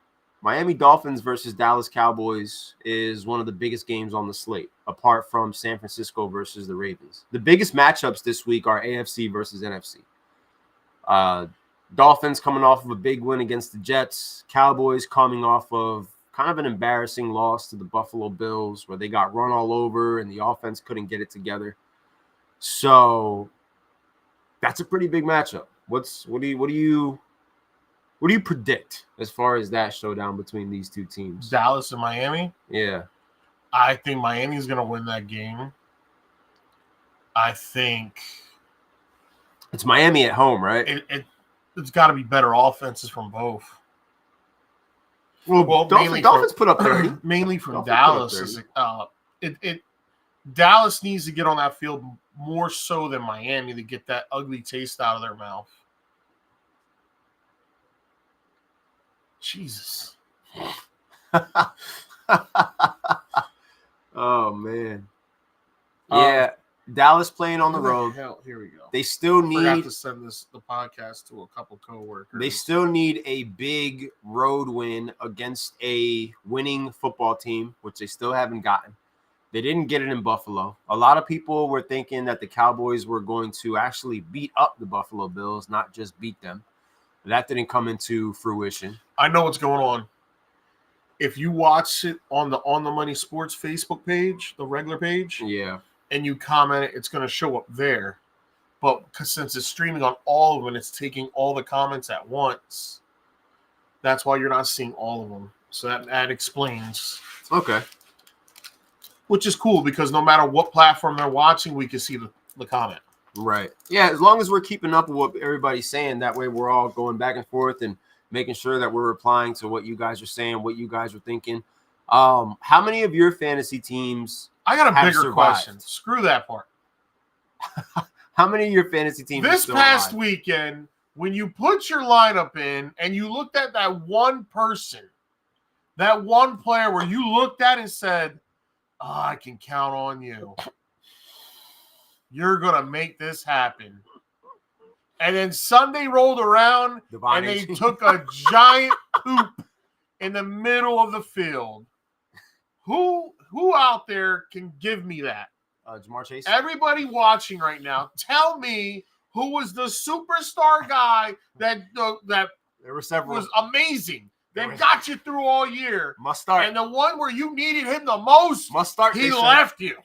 Miami Dolphins versus Dallas Cowboys is one of the biggest games on the slate, apart from San Francisco versus the Ravens. The biggest matchups this week are AFC versus NFC. Dolphins coming off of a big win against the Jets. Cowboys coming off of kind of an embarrassing loss to the Buffalo Bills where they got run all over and the offense couldn't get it together. So that's a pretty big matchup. What do you predict as far as that showdown between these two teams? Dallas and Miami? Yeah. I think Miami's going to win that game. I think it's Miami at home, right? It's got to be better offenses from both. Well, Dolphins put up 30. Mainly from Dallas. Dallas needs to get on that field more so than Miami to get that ugly taste out of their mouth. Jesus. Oh, man. Yeah. Dallas playing on the road. Hell, here we go. They still need to send the podcast to a couple coworkers. They still need a big road win against a winning football team, which they still haven't gotten. They didn't get it in Buffalo. A lot of people were thinking that the Cowboys were going to actually beat up the Buffalo Bills, not just beat them. That didn't come into fruition. I know what's going on. If you watch it on the On the Money Sports Facebook page, the regular page, yeah, and you comment it, it's going to show up there. But since it's streaming on all of them, it's taking all the comments at once. That's why you're not seeing all of them. So that explains. Okay. Which is cool because no matter what platform they're watching, we can see the comment. Right. Yeah, as long as we're keeping up with what everybody's saying, that way we're all going back and forth and making sure that we're replying to what you guys are saying, what you guys are thinking. How many of your fantasy teams I got a bigger survived? question. Screw that part. How many of your fantasy teams this past weekend, when you put your lineup in and you looked at that one person, that one player where you looked at and said, oh, I can count on you. You're going to make this happen. And then Sunday rolled around and they took a giant poop in the middle of the field. Who out there can give me that? Jamar Chase. Everybody watching right now, tell me who was the superstar guy that there were several was amazing. That got you through all year. Must start. And the one where you needed him the most, must start. He left you.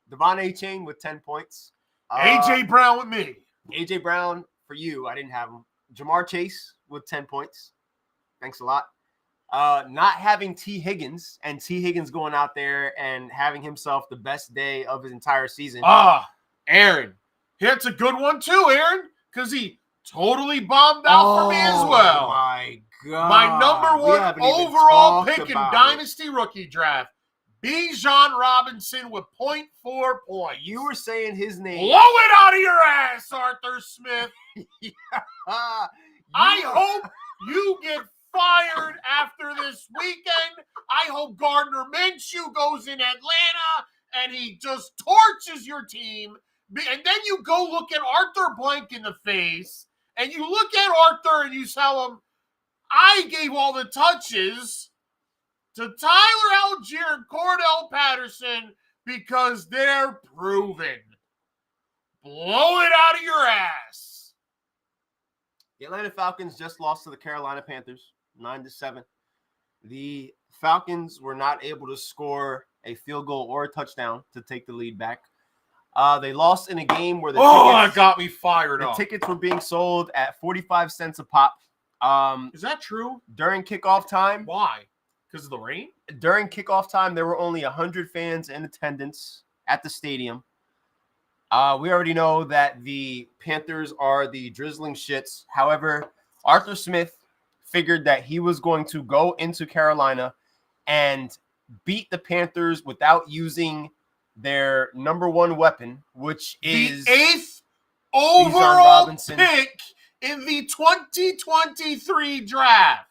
Devon A-Chain with 10 points. A.J. Brown with me. A.J. Brown for you. I didn't have him. Jamar Chase with 10 points. Thanks a lot. Not having T. Higgins and T. Higgins going out there and having himself the best day of his entire season. Aaron. That's a good one too, Aaron, because he totally bombed out for me as well. Oh, my God. My number one overall pick in Dynasty Rookie Draft, Bijan Robinson with 0.4 points. You were saying his name. Blow it out of your ass, Arthur Smith. I hope you get fired after this weekend. I hope Gardner Minshew goes in Atlanta and he just torches your team. And then you go look at Arthur Blank in the face and you look at Arthur and you tell him, I gave all the touches to Tyler Algier and Cordell Patterson because they're proven. Blow it out of your ass. The Atlanta Falcons just lost to the Carolina Panthers, 9-7. The Falcons were not able to score a field goal or a touchdown to take the lead back. They lost in a game where it got me fired up. The tickets were being sold at 45 cents a pop. Is that true? During kickoff time. Why? Because of the rain? During kickoff time, there were only 100 fans in attendance at the stadium. We already know that the Panthers are the drizzling shits. However, Arthur Smith figured that he was going to go into Carolina and beat the Panthers without using their number one weapon, which is the 8th overall pick in the 2023 draft.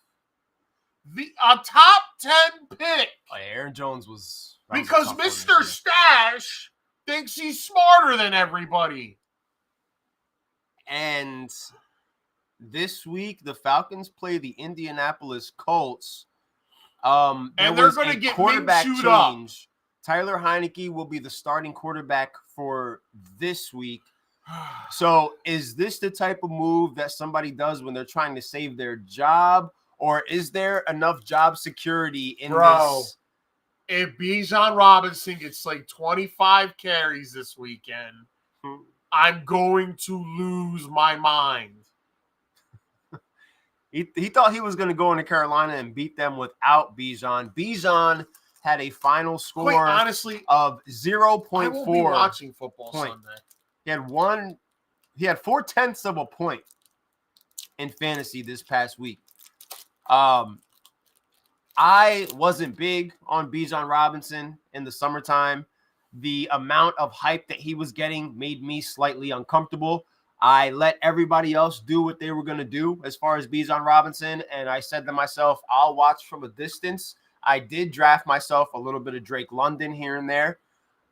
A top 10 pick. Aaron Jones was... Because Mr. Stash thinks he's smarter than everybody. And this week, the Falcons play the Indianapolis Colts. And they're going to get quarterback change. Up. Tyler Heineke will be the starting quarterback for this week. So is this the type of move that somebody does when they're trying to save their job? Or is there enough job security in this? If Bijan Robinson gets like 25 carries this weekend, I'm going to lose my mind. He thought he was going to go into Carolina and beat them without Bijan. Bijan had a final score honestly, of 0.4. I won't be watching football Sunday. He had 0.4 of a point in fantasy this past week. I wasn't big on Bijan Robinson in the summertime. The amount of hype that he was getting made me slightly uncomfortable. I let everybody else do what they were going to do as far as Bijan Robinson, and I said to myself, I'll watch from a distance. I did draft myself a little bit of Drake London here and there,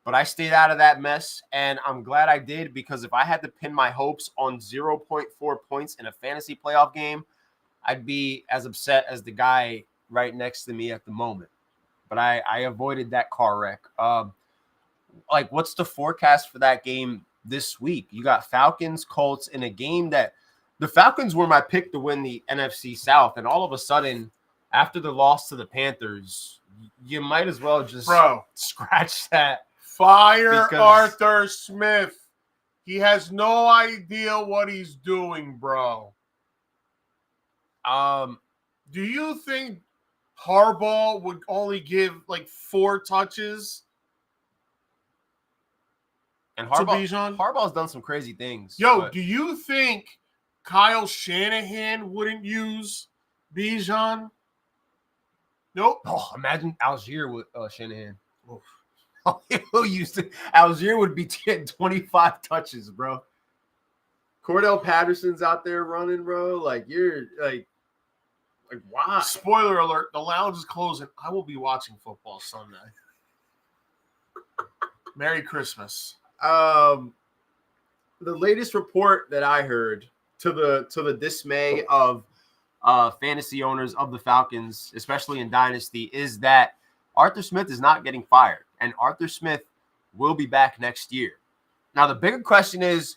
but I stayed out of that mess, and I'm glad I did, because if I had to pin my hopes on 0.4 points in a fantasy playoff game, I'd be as upset as the guy right next to me at the moment. But I avoided that car wreck. What's the forecast for that game this week? You got Falcons, Colts in a game that the Falcons were my pick to win the NFC South. And all of a sudden, after the loss to the Panthers, you might as well just scratch that. Fire Arthur Smith. He has no idea what he's doing, bro. Do you think Harbaugh would only give like 4 touches? And Harbaugh's done some crazy things. Do you think Kyle Shanahan wouldn't use Bijan? Nope. Oh, imagine Algier with Shanahan. He'll use it. Algier would be getting 25 touches, bro. Cordell Patterson's out there running, bro. You're why? Spoiler alert, the lounge is closing. I will be watching football Sunday. Merry Christmas. The latest report that I heard, to the dismay of fantasy owners of the Falcons, especially in Dynasty, is that Arthur Smith is not getting fired, and Arthur Smith will be back next year. Now, the bigger question is,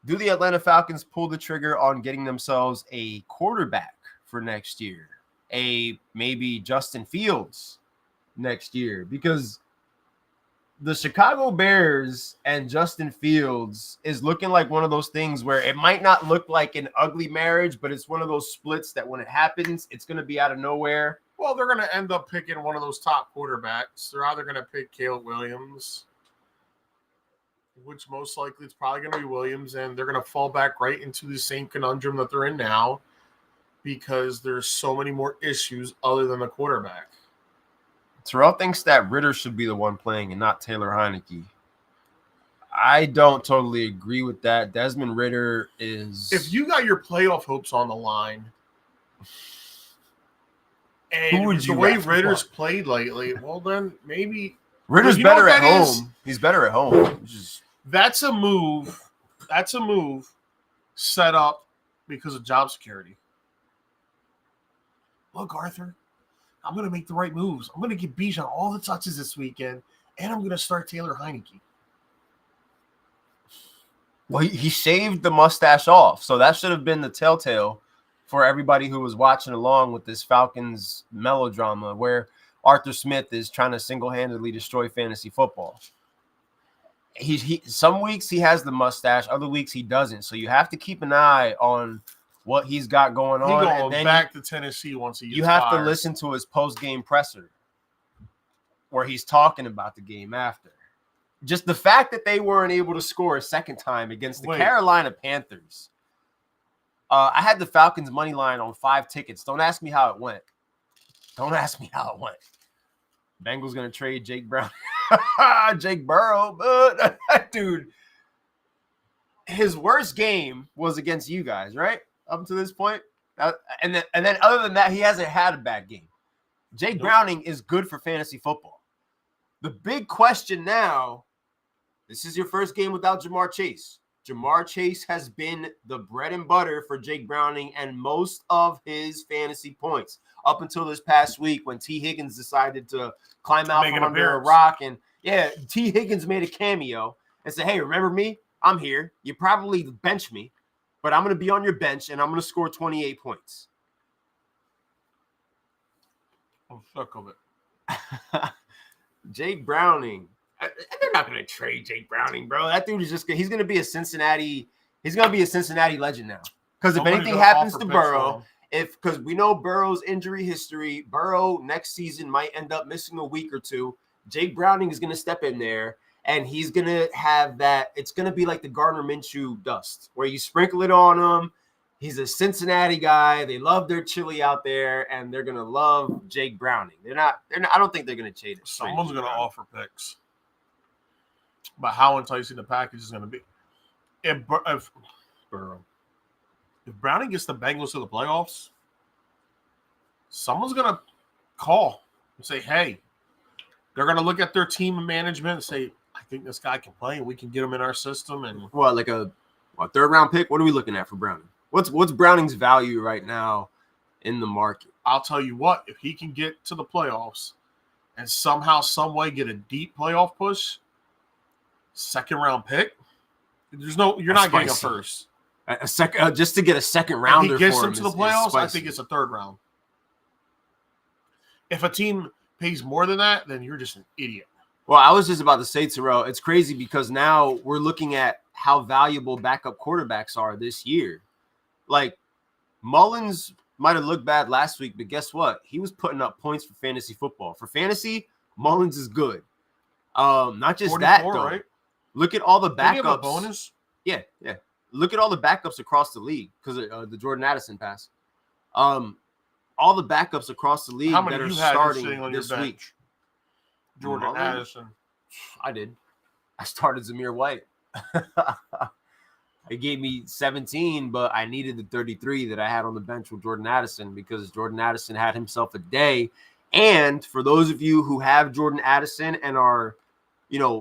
do the Atlanta Falcons pull the trigger on getting themselves a quarterback for next year? Maybe Justin Fields next year? Because the Chicago Bears and Justin Fields is looking like one of those things where it might not look like an ugly marriage, but it's one of those splits that when it happens, it's going to be out of nowhere. Well, they're going to end up picking one of those top quarterbacks. They're either going to pick Caleb Williams, which most likely it's probably going to be Williams, and they're going to fall back right into the same conundrum that they're in now because there's so many more issues other than the quarterback. Terrell thinks that Ritter should be the one playing and not Taylor Heineke. I don't totally agree with that. Desmond Ritter is... If you got your playoff hopes on the line, and the way Ritter's played lately, well, then maybe... Ritter's better at home. He's better at home. That's a move. That's a move set up because of job security. Look, Arthur, I'm going to make the right moves. I'm going to give Bijan all the touches this weekend, and I'm going to start Taylor Heineke. Well, he shaved the mustache off, so that should have been the telltale for everybody who was watching along with this Falcons melodrama where Arthur Smith is trying to single-handedly destroy fantasy football. He some weeks he has the mustache, other weeks he doesn't. So you have to keep an eye on what he's got going on. He's going and then back to Tennessee once he gets You have fired. to listen to his post-game presser where he's talking about the game after. Just the fact that they weren't able to score a second time against the Carolina Panthers. I had the Falcons money line on 5 tickets. Don't ask me how it went. Bengals going to trade Jake Brown. Jake Burrow. But, dude, his worst game was against you guys, right? Up to this point. And then other than that, he hasn't had a bad game. Jake Browning is good for fantasy football. The big question now, this is your first game without Jamar Chase. Jamar Chase has been the bread and butter for Jake Browning and most of his fantasy points up until this past week when T. Higgins decided to climb out from under a rock. And, yeah, T. Higgins made a cameo and said, hey, remember me? I'm here. You probably bench me, but I'm going to be on your bench, and I'm going to score 28 points. I'm sick of it. Jake Browning. They're not going to trade Jake Browning, bro. That dude is he's going to be a Cincinnati legend now. Because if anything happens to Burrow, because we know Burrow's injury history, Burrow next season might end up missing a week or two. Jake Browning is going to step in there, and he's going to have that. It's going to be like the Gardner Minshew dust, where you sprinkle it on him. He's a Cincinnati guy. They love their chili out there, and they're going to love Jake Browning. They're not. I don't think they're going to trade it. Someone's going to offer picks. But how enticing the package is going to be. If Browning gets the Bengals to the playoffs, someone's going to call and say, hey, they're going to look at their team and management and say, I think this guy can play and we can get him in our system. And well, like a third-round pick? What are we looking at for Browning? What's Browning's value right now in the market? I'll tell you what, if he can get to the playoffs and somehow, some way get a deep playoff push, second-round pick, you're not getting a first. A second, just to get a second rounder. If he gets them to the playoffs, I think it's a third round. If a team pays more than that, then you're just an idiot. Well, I was just about to say, Terrell, it's crazy because now we're looking at how valuable backup quarterbacks are this year. Like, Mullins might have looked bad last week, but guess what? He was putting up points for fantasy football. For fantasy, Mullins is good. Not just that, though. Right? Look at all the backups. Did he have a bonus? Yeah. Look at all the backups across the league because of the Jordan Addison pass. All the backups across the league that are starting this week. Jordan Addison. I did. I started Zamir White. It gave me 17, but I needed the 33 that I had on the bench with Jordan Addison because Jordan Addison had himself a day. And for those of you who have Jordan Addison and are,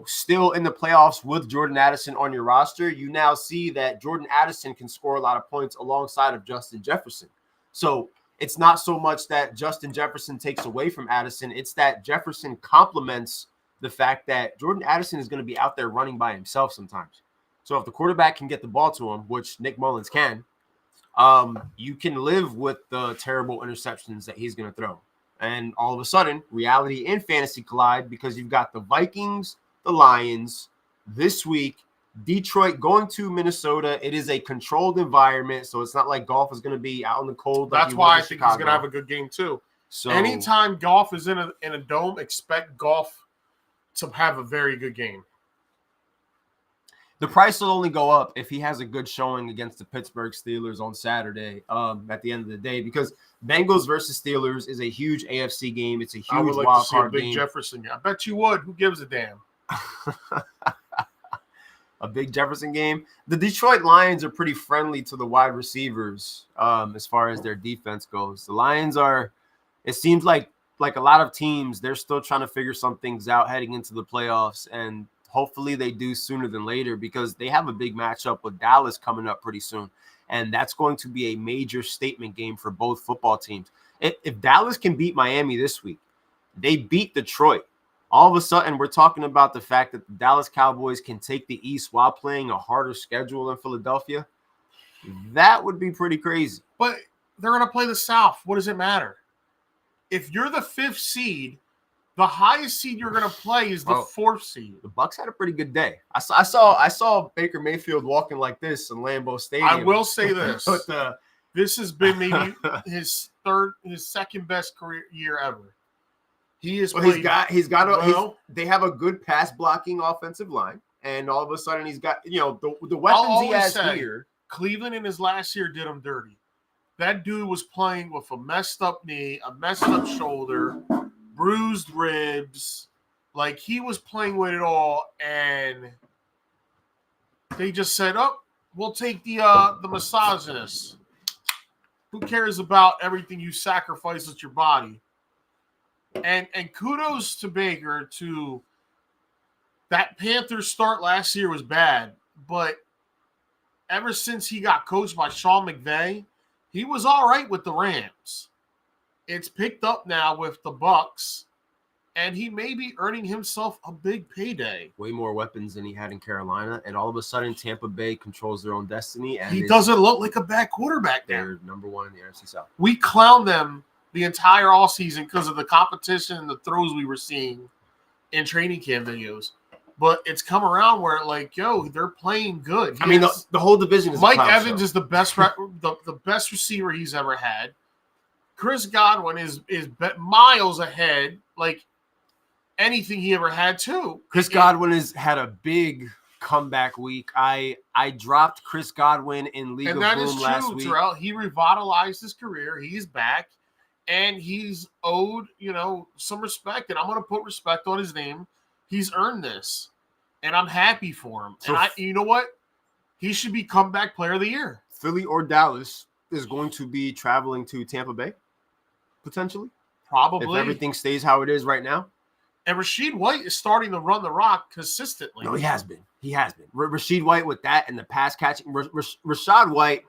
still in the playoffs with Jordan Addison on your roster, you now see that Jordan Addison can score a lot of points alongside of Justin Jefferson. So it's not so much that Justin Jefferson takes away from Addison. It's that Jefferson complements the fact that Jordan Addison is going to be out there running by himself sometimes. So if the quarterback can get the ball to him, which Nick Mullins can, you can live with the terrible interceptions that he's going to throw. And all of a sudden, reality and fantasy collide because you've got the Vikings, the Lions this week, Detroit going to Minnesota. It is a controlled environment, so it's not like Goff is going to be out in the cold. That's why I think he's going to have a good game too. So anytime Goff is in a dome, expect Goff to have a very good game. The price will only go up if he has a good showing against the Pittsburgh Steelers on Saturday at the end of the day because Bengals versus Steelers is a huge AFC game. It's a huge wild card game. A big Jefferson game. I bet you would. Who gives a damn? A big Jefferson game. The Detroit Lions are pretty friendly to the wide receivers as far as their defense goes. The Lions are, it seems like a lot of teams, they're still trying to figure some things out heading into the playoffs, and hopefully they do sooner than later because they have a big matchup with Dallas coming up pretty soon, and that's going to be a major statement game for both football teams. If Dallas can beat Miami this week, they beat Detroit. All of a sudden, we're talking about the fact that the Dallas Cowboys can take the East while playing a harder schedule in Philadelphia. That would be pretty crazy. But they're going to play the South. What does it matter? If you're the 5th seed, the highest seed you're going to play is the 4th seed. The Bucs had a pretty good day. I saw Baker Mayfield walking like this in Lambeau Stadium. I will say this: this has been maybe his second best career year ever. He is. Well, they have a good pass blocking offensive line, and all of a sudden he's got the weapons he has here. Cleveland in his last year did him dirty. That dude was playing with a messed up knee, a messed up shoulder, bruised ribs. Like, he was playing with it all, and they just said, "Oh, we'll take the misogynist. Who cares about everything you sacrifice with your body?" And kudos to Baker. To that Panthers start last year was bad, but ever since he got coached by Sean McVay, he was all right with the Rams. It's picked up now with the Bucs, and he may be earning himself a big payday. Way more weapons than he had in Carolina, and all of a sudden Tampa Bay controls their own destiny. And he doesn't look like a bad quarterback now. They're number one in the NFC South. We clown them the entire offseason because of the competition and the throws we were seeing in training camp videos. But it's come around where, they're playing good. The whole division is Mike Evans is the best the best receiver he's ever had. Chris Godwin is miles ahead, like anything he ever had, too. Chris Godwin has had a big comeback week. I dropped Chris Godwin in League of Boom last week. And that is true, Terrell. He revitalized his career. He's back, and he's owed, some respect. And I'm going to put respect on his name. He's earned this, and I'm happy for him. So, and you know what? He should be comeback player of the year. Philly or Dallas is going to be traveling to Tampa Bay, potentially. Probably. If everything stays how it is right now. And Rachaad White is starting to run the rock consistently. No, he has been. Rachaad White with that and the pass catching. Rachaad White,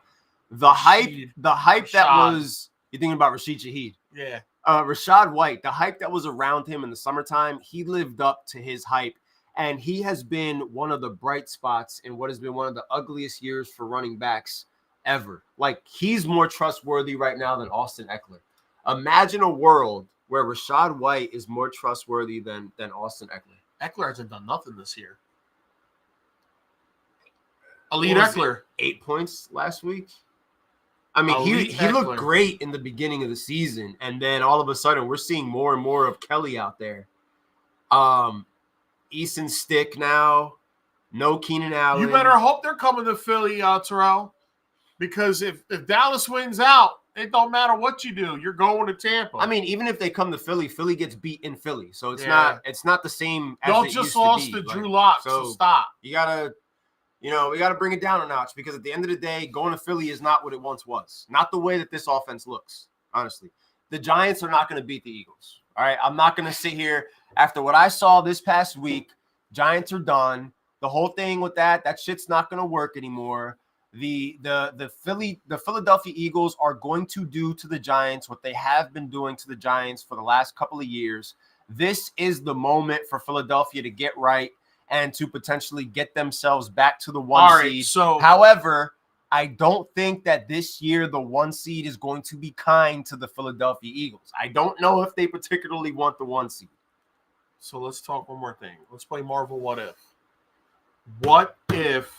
the hype that was – you're thinking about Rashid Shaheed. Yeah. Rachaad White, the hype that was around him in the summertime, he lived up to his hype, and he has been one of the bright spots in what has been one of the ugliest years for running backs ever. Like, he's more trustworthy right now than Austin Eckler. Imagine a world where Rachaad White is more trustworthy than Austin Eckler. Eckler hasn't done nothing this year. Elite Eckler. 8 points last week. I mean, he looked great in the beginning of the season, and then all of a sudden we're seeing more and more of Kelly out there. Easton Stick now, no Keenan Allen. You better hope they're coming to Philly, Terrell, because if Dallas wins out, it don't matter what you do. You're going to Tampa. I mean, even if they come to Philly, Philly gets beat in Philly, so it's not the same. As Y'all just lost to Drew Lock, so stop. We got to bring it down a notch, because at the end of the day, going to Philly is not what it once was. Not the way that this offense looks, honestly. The Giants are not going to beat the Eagles, all right? I'm not going to sit here. After what I saw this past week, Giants are done. The whole thing with that shit's not going to work anymore. The Philadelphia Eagles are going to do to the Giants what they have been doing to the Giants for the last couple of years. This is the moment for Philadelphia to get right and to potentially get themselves back to the one seed. So, however, I don't think that this year the 1 seed is going to be kind to the Philadelphia Eagles. I don't know if they particularly want the 1 seed. So let's talk one more thing. Let's play Marvel What If. What if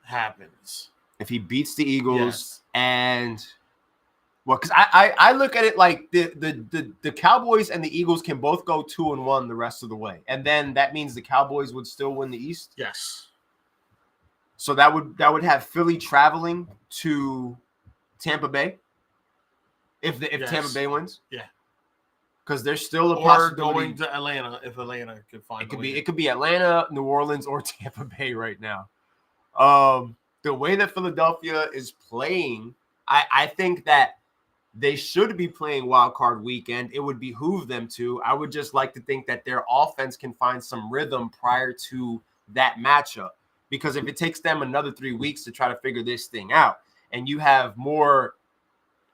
happens? If he beats the Eagles and... Well, because I look at it like the Cowboys and the Eagles can both go 2-1 the rest of the way, and then that means the Cowboys would still win the East. Yes. So that would have Philly traveling to Tampa Bay if Tampa Bay wins. Yeah. Because there's still a possibility going to Atlanta if Atlanta could find it could be Atlanta, New Orleans, or Tampa Bay right now. The way that Philadelphia is playing, I think that they should be playing wild card weekend. It would behoove them to. I would just like to think that their offense can find some rhythm prior to that matchup, because if it takes them another 3 weeks to try to figure this thing out, and you have more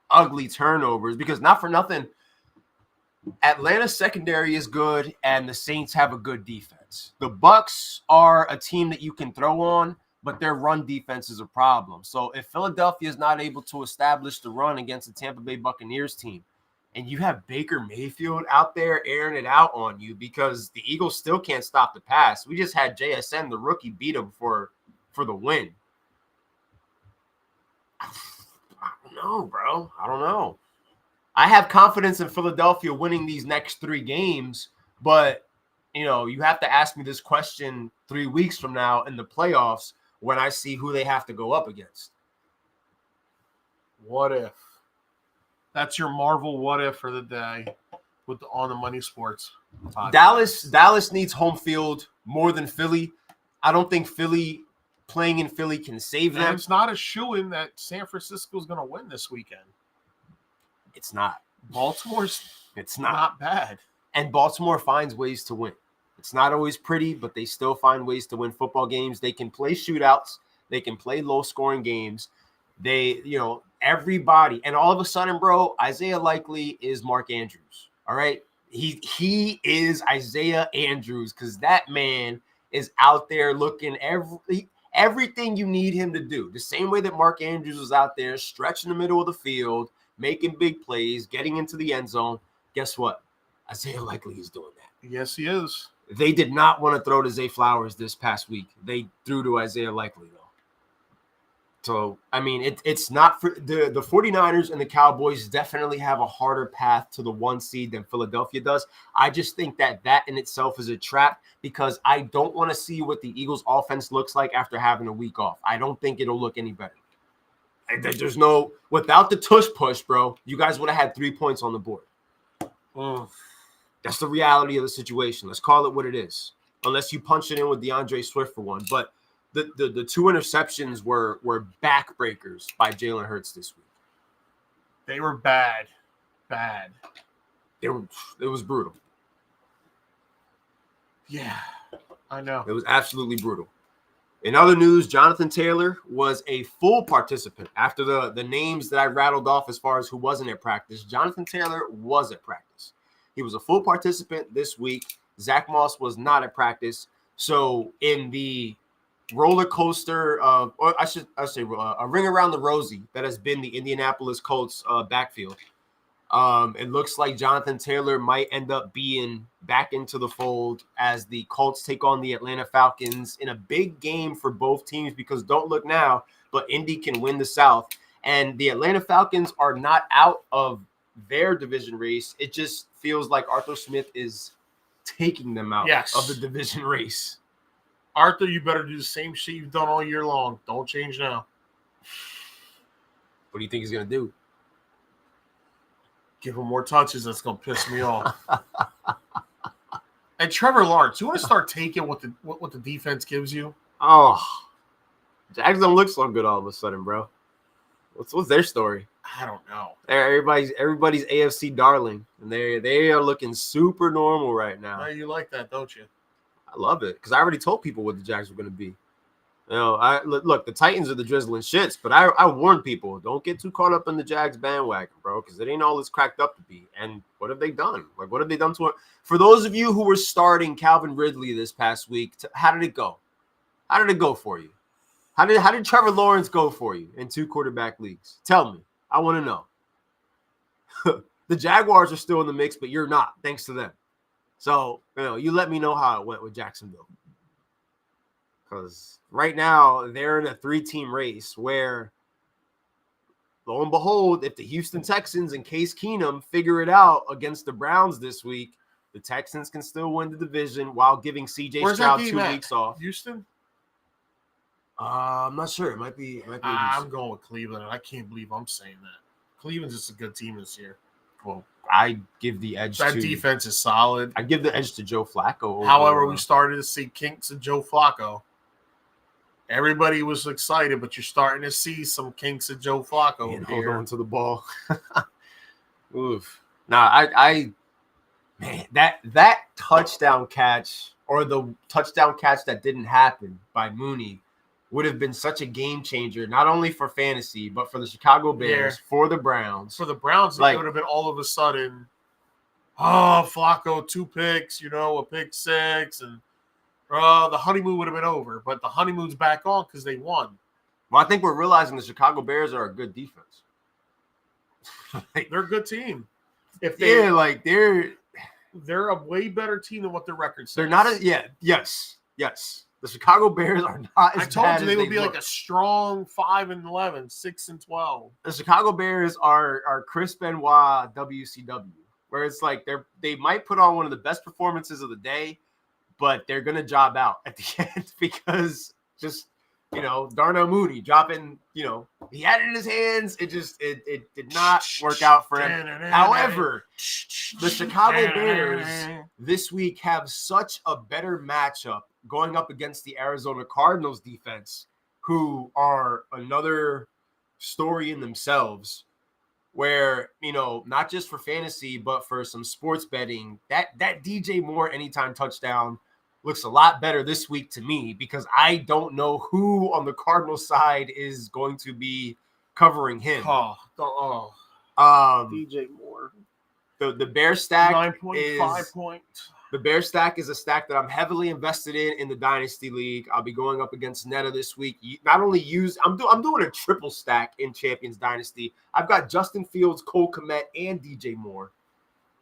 ugly turnovers, because not for nothing, Atlanta's secondary is good and the Saints have a good defense. The Bucks are a team that you can throw on, but their run defense is a problem. So if Philadelphia is not able to establish the run against the Tampa Bay Buccaneers team, and you have Baker Mayfield out there airing it out on you, because the Eagles still can't stop the pass. We just had JSN, the rookie, beat him for the win. I don't know, bro. I don't know. I have confidence in Philadelphia winning these next 3 games, but, you have to ask me this question 3 weeks from now in the playoffs when I see who they have to go up against. What if? That's your Marvel what if for the day with the On the Money Sports podcast. Dallas needs home field more than Philly. I don't think playing in Philly can save them. And it's not a shoo-in that San Francisco is going to win this weekend. It's not. Baltimore's It's not bad. And Baltimore finds ways to win. It's not always pretty, but they still find ways to win football games. They can play shootouts. They can play low-scoring games. They, everybody. And all of a sudden, bro, Isaiah Likely is Mark Andrews. All right? He is Isaiah Andrews, because that man is out there looking everything you need him to do. The same way that Mark Andrews was out there stretching the middle of the field, making big plays, getting into the end zone. Guess what? Isaiah Likely is doing that. Yes, he is. They did not want to throw to Zay Flowers this past week. They threw to Isaiah Likely, though. So, I mean, it's not for the 49ers and the Cowboys definitely have a harder path to the 1 seed than Philadelphia does. I just think that in itself is a trap, because I don't want to see what the Eagles offense looks like after having a week off. I don't think it'll look any better. There's no, without the tush push, bro, you guys would have had 3 points on the board. That's the reality of the situation. Let's call it what it is. Unless you punch it in with DeAndre Swift for one. But the 2 interceptions were backbreakers by Jalen Hurts this week. They were bad. It was brutal. Yeah, I know. It was absolutely brutal. In other news, Jonathan Taylor was a full participant. After the names that I rattled off as far as who wasn't at practice, Jonathan Taylor was at practice. He was a full participant this week. Zach Moss was not at practice. So in the roller coaster of, or I should say, a ring around the rosy that has been the Indianapolis Colts backfield, it looks like Jonathan Taylor might end up being back into the fold as the Colts take on the Atlanta Falcons in a big game for both teams, because don't look now, but Indy can win the South. And the Atlanta Falcons are not out of their division race. It just feels like Arthur Smith is taking them out of the division race. Arthur, you better do the same shit you've done all year long. Don't change now. What do you think he's going to do? Give him more touches. That's going to piss me off. And Trevor Lawrence, you want to start taking what the defense gives you? Oh, Jags don't look so good all of a sudden, bro. What's their story? I don't know. Everybody's AFC darling, and they are looking super normal right now. You like that, don't you? I love it, because I already told people what the Jags were going to be. Look, the Titans are the drizzling shits, but I warned people, don't get too caught up in the Jags bandwagon, bro, because it ain't all it's cracked up to be. And what have they done? Like, what have they done to it? For those of you who were starting Calvin Ridley this past week, how did it go? How did it go for you? How did Trevor Lawrence go for you in 2 quarterback leagues? Tell me. I want to know. The Jaguars are still in the mix, but you're not, thanks to them. So, you let me know how it went with Jacksonville. Because right now, they're in a 3-team race where, lo and behold, if the Houston Texans and Case Keenum figure it out against the Browns this week, the Texans can still win the division while giving C.J. Stroud 2 weeks off. Houston? I'm not sure. It might be I'm going with Cleveland, and I can't believe I'm saying that. Cleveland's just a good team this year. Well, I give the edge that defense is solid. I give the edge to Joe Flacco. However, we started to see kinks of Joe Flacco. Everybody was excited, but you're starting to see some kinks of Joe Flacco. And hold on to the ball. Oof. Nah, man, that touchdown catch, or the touchdown catch that didn't happen by Mooney, would have been such a game changer, not only for fantasy, but for the Chicago Bears, for the Browns. For the Browns, it would have been all of a sudden, Flacco, 2 picks, a pick 6, and the honeymoon would have been over. But the honeymoon's back on because they won. Well, I think we're realizing the Chicago Bears are a good defense. They're a good team. They're a way better team than what their record says. They're not yes. The Chicago Bears are not as I told bad you they would be look. like a strong 5-11, 6-12. The Chicago Bears are Chris Benoit WCW, where it's like they might put on one of the best performances of the day, but they're gonna job out at the end because just Darnell Mooney dropping, he had it in his hands. It did not work out for him. However, the Chicago Bears this week have such a better matchup going up against the Arizona Cardinals defense, who are another story in themselves, where, not just for fantasy, but for some sports betting, that DJ Moore anytime touchdown looks a lot better this week to me, because I don't know who on the Cardinals side is going to be covering him. DJ Moore. The Bear stack 9.5 points. The Bear stack is a stack that I'm heavily invested in the Dynasty League. I'll be going up against Netta this week. I'm doing a triple stack in Champions Dynasty. I've got Justin Fields, Cole Kmet, and DJ Moore.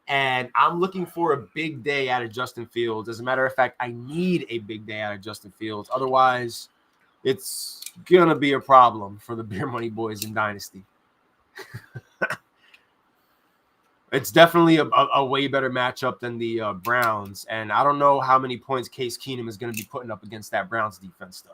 And I'm looking for a big day out of Justin Fields. As a matter of fact, I need a big day out of Justin Fields. Otherwise, it's going to be a problem for the Beer Money Boys in Dynasty. It's definitely a way better matchup than the Browns. And I don't know how many points Case Keenum is going to be putting up against that Browns defense, though.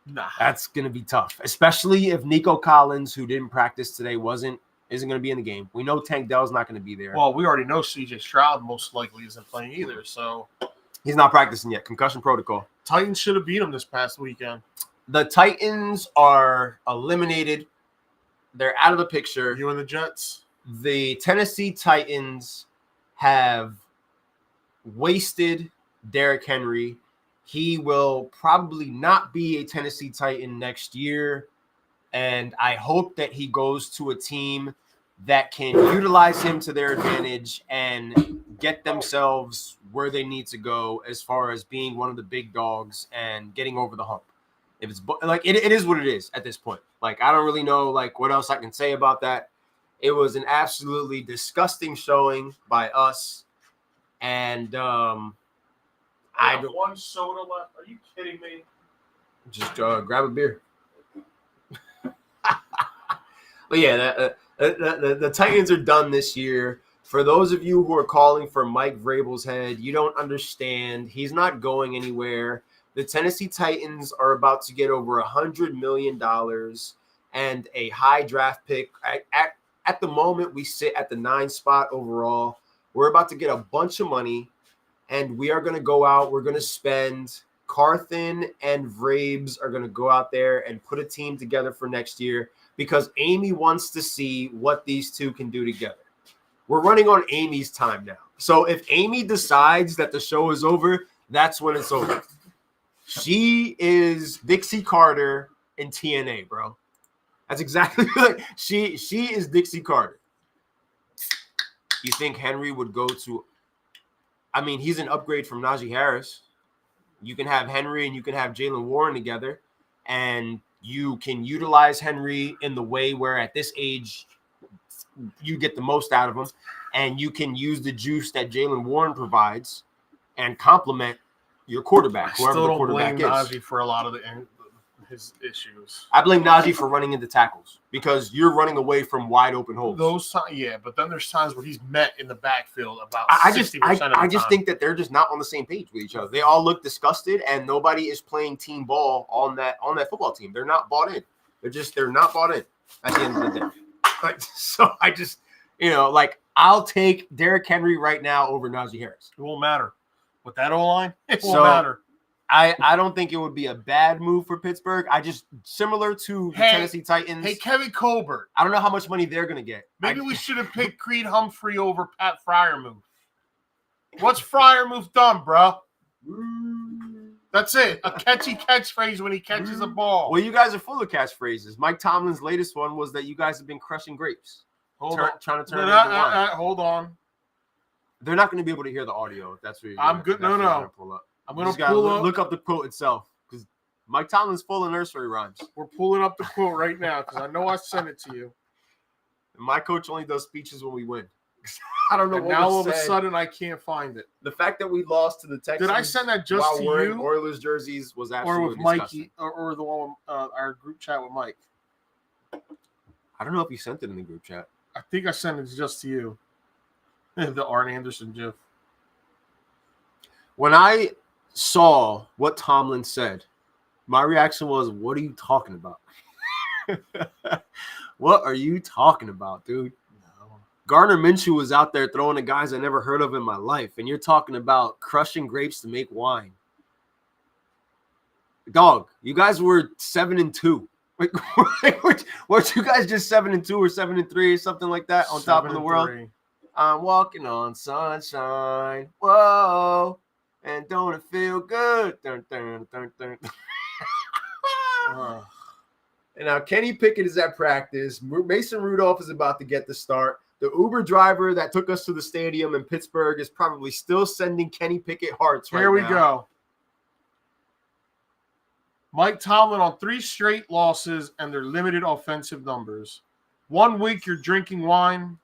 Nah. That's going to be tough, especially if Nico Collins, who didn't practice today, isn't going to be in the game. We know Tank Dell's not going to be there. Well, we already know CJ Stroud most likely isn't playing either, so he's not practicing yet. Concussion protocol. Titans should have beat them this past weekend. The Titans are eliminated. They're out of the picture. You and the Jets. The Tennessee Titans have wasted Derrick Henry. He will probably not be a Tennessee Titan next year. And I hope that he goes to a team that can utilize him to their advantage and get themselves where they need to go as far as being one of the big dogs and getting over the hump. If it's like it is what it is at this point. Like, I don't really know what else I can say about that. It was an absolutely disgusting showing by us, and I have one soda left. Are you kidding me? Just grab a beer. But yeah, the Titans are done this year. For those of you who are calling for Mike Vrabel's head, you don't understand. He's not going anywhere. The Tennessee Titans are about to get over $100 million and a high draft pick. At the moment, we sit at the 9 spot overall. We're about to get a bunch of money, and we are going to go out. We're going to spend. Carthen and Vrabes are going to go out there and put a team together for next year because Amy wants to see what these two can do together. We're running on Amy's time now. So if Amy decides that the show is over, that's when it's over. She is Dixie Carter in TNA, bro. That's exactly like she is Dixie Carter. You think Henry would go to – I mean, he's an upgrade from Najee Harris. You can have Henry and you can have Jaylen Warren together, and you can utilize Henry in the way where at this age you get the most out of him, and you can use the juice that Jaylen Warren provides and complement your quarterback, whoever the quarterback is. Najee for a lot of his issues. I blame Najee for running into tackles because you're running away from wide open holes. But then there's times where he's met in the backfield about 60% of the time. I just think that they're just not on the same page with each other. They all look disgusted, and nobody is playing team ball on that football team. They're not bought in. They're not bought in at the end of the day. So I just, I'll take Derrick Henry right now over Najee Harris. It won't matter. With that O-line, it won't matter. I don't think it would be a bad move for Pittsburgh. Similar to the Tennessee Titans. Hey, Kevin Colbert. I don't know how much money they're going to get. Maybe we should have picked Creed Humphrey over Pat Freiermuth. What's Freiermuth done, bro? That's it. A catchy catchphrase when he catches a ball. Well, you guys are full of catchphrases. Mike Tomlin's latest one was that you guys have been crushing grapes. Trying to turn it into wine. Hold on. They're not going to be able to hear the audio if that's what you're I'm good. No. I'm going to look up the quote itself because Mike Tomlin's full of nursery rhymes. We're pulling up the quote right now because I know I sent it to you. And my coach only does speeches when we win. I don't know and what now all of a sudden I can't find it. The fact that we lost to the Texans. Did I send that just while to wearing you? Oilers jerseys was absolutely or with disgusting. Mikey or the one our group chat with Mike? I don't know if you sent it in the group chat. I think I sent it just to you. The Arn Anderson gif. When I saw what Tomlin said, my reaction was, "What are you talking about? What are you talking about, dude?" Gardner Minshew was out there throwing to guys I never heard of in my life, and you're talking about crushing grapes to make wine. Dog, you guys were 7-2. Like, weren't you guys just 7-2 or 7-3 or something like that on top of the world? I'm walking on sunshine. Whoa, and don't it feel good? Dun, dun, dun, dun. And now Kenny Pickett is at practice. Mason Rudolph is about to get the start. The Uber driver that took us to the stadium in Pittsburgh is probably still sending Kenny Pickett hearts right now. Here we go. Mike Tomlin on 3 straight losses and their limited offensive numbers. 1 week you're drinking wine.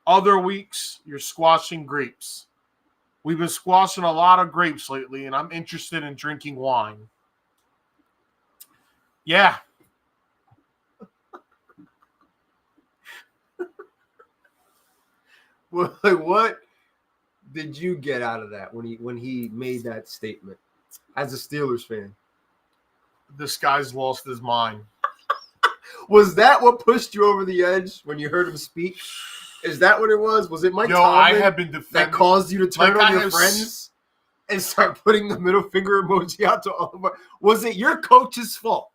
Other weeks you're squashing grapes. We've been squashing a lot of grapes lately, and I'm interested in drinking wine. Yeah. What did you get out of that when he made that statement as a Steelers fan? This guy's lost his mind. Was that what pushed you over the edge when you heard him speak? Is that what it was? Was it Mike Tomlin I have been that caused you to turn on your friends and start putting the middle finger emoji out to all of us? Was it your coach's fault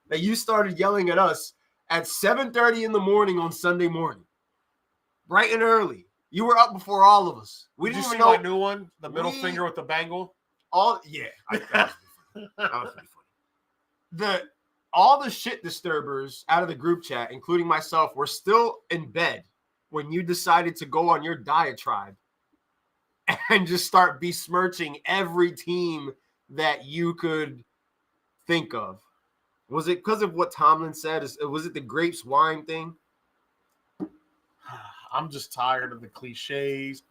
that you started yelling at us at 7:30 in the morning on Sunday morning? Bright and early. You were up before all of us. We Did didn't you even see know my new one? The middle finger with the bangle? That was pretty funny. All the shit disturbers out of the group chat, including myself, were still in bed when you decided to go on your diatribe and just start besmirching every team that you could think of. Was it because of what Tomlin said? Was it the grapes wine thing? I'm just tired of the cliches.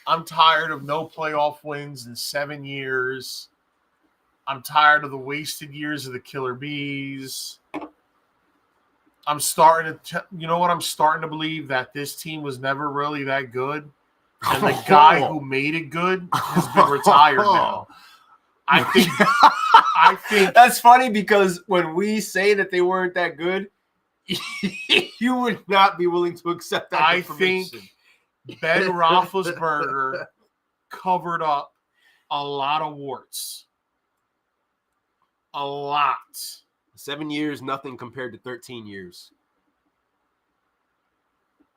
I'm tired of no playoff wins in 7 years. I'm tired of the wasted years of the Killer Bees. I'm starting to, I'm starting to believe that this team was never really that good. And the guy who made it good has been retired now. I think that's funny because when we say that they weren't that good, you would not be willing to accept that information. I think Ben Roethlisberger covered up a lot of warts. A lot. 7 years, nothing compared to 13 years.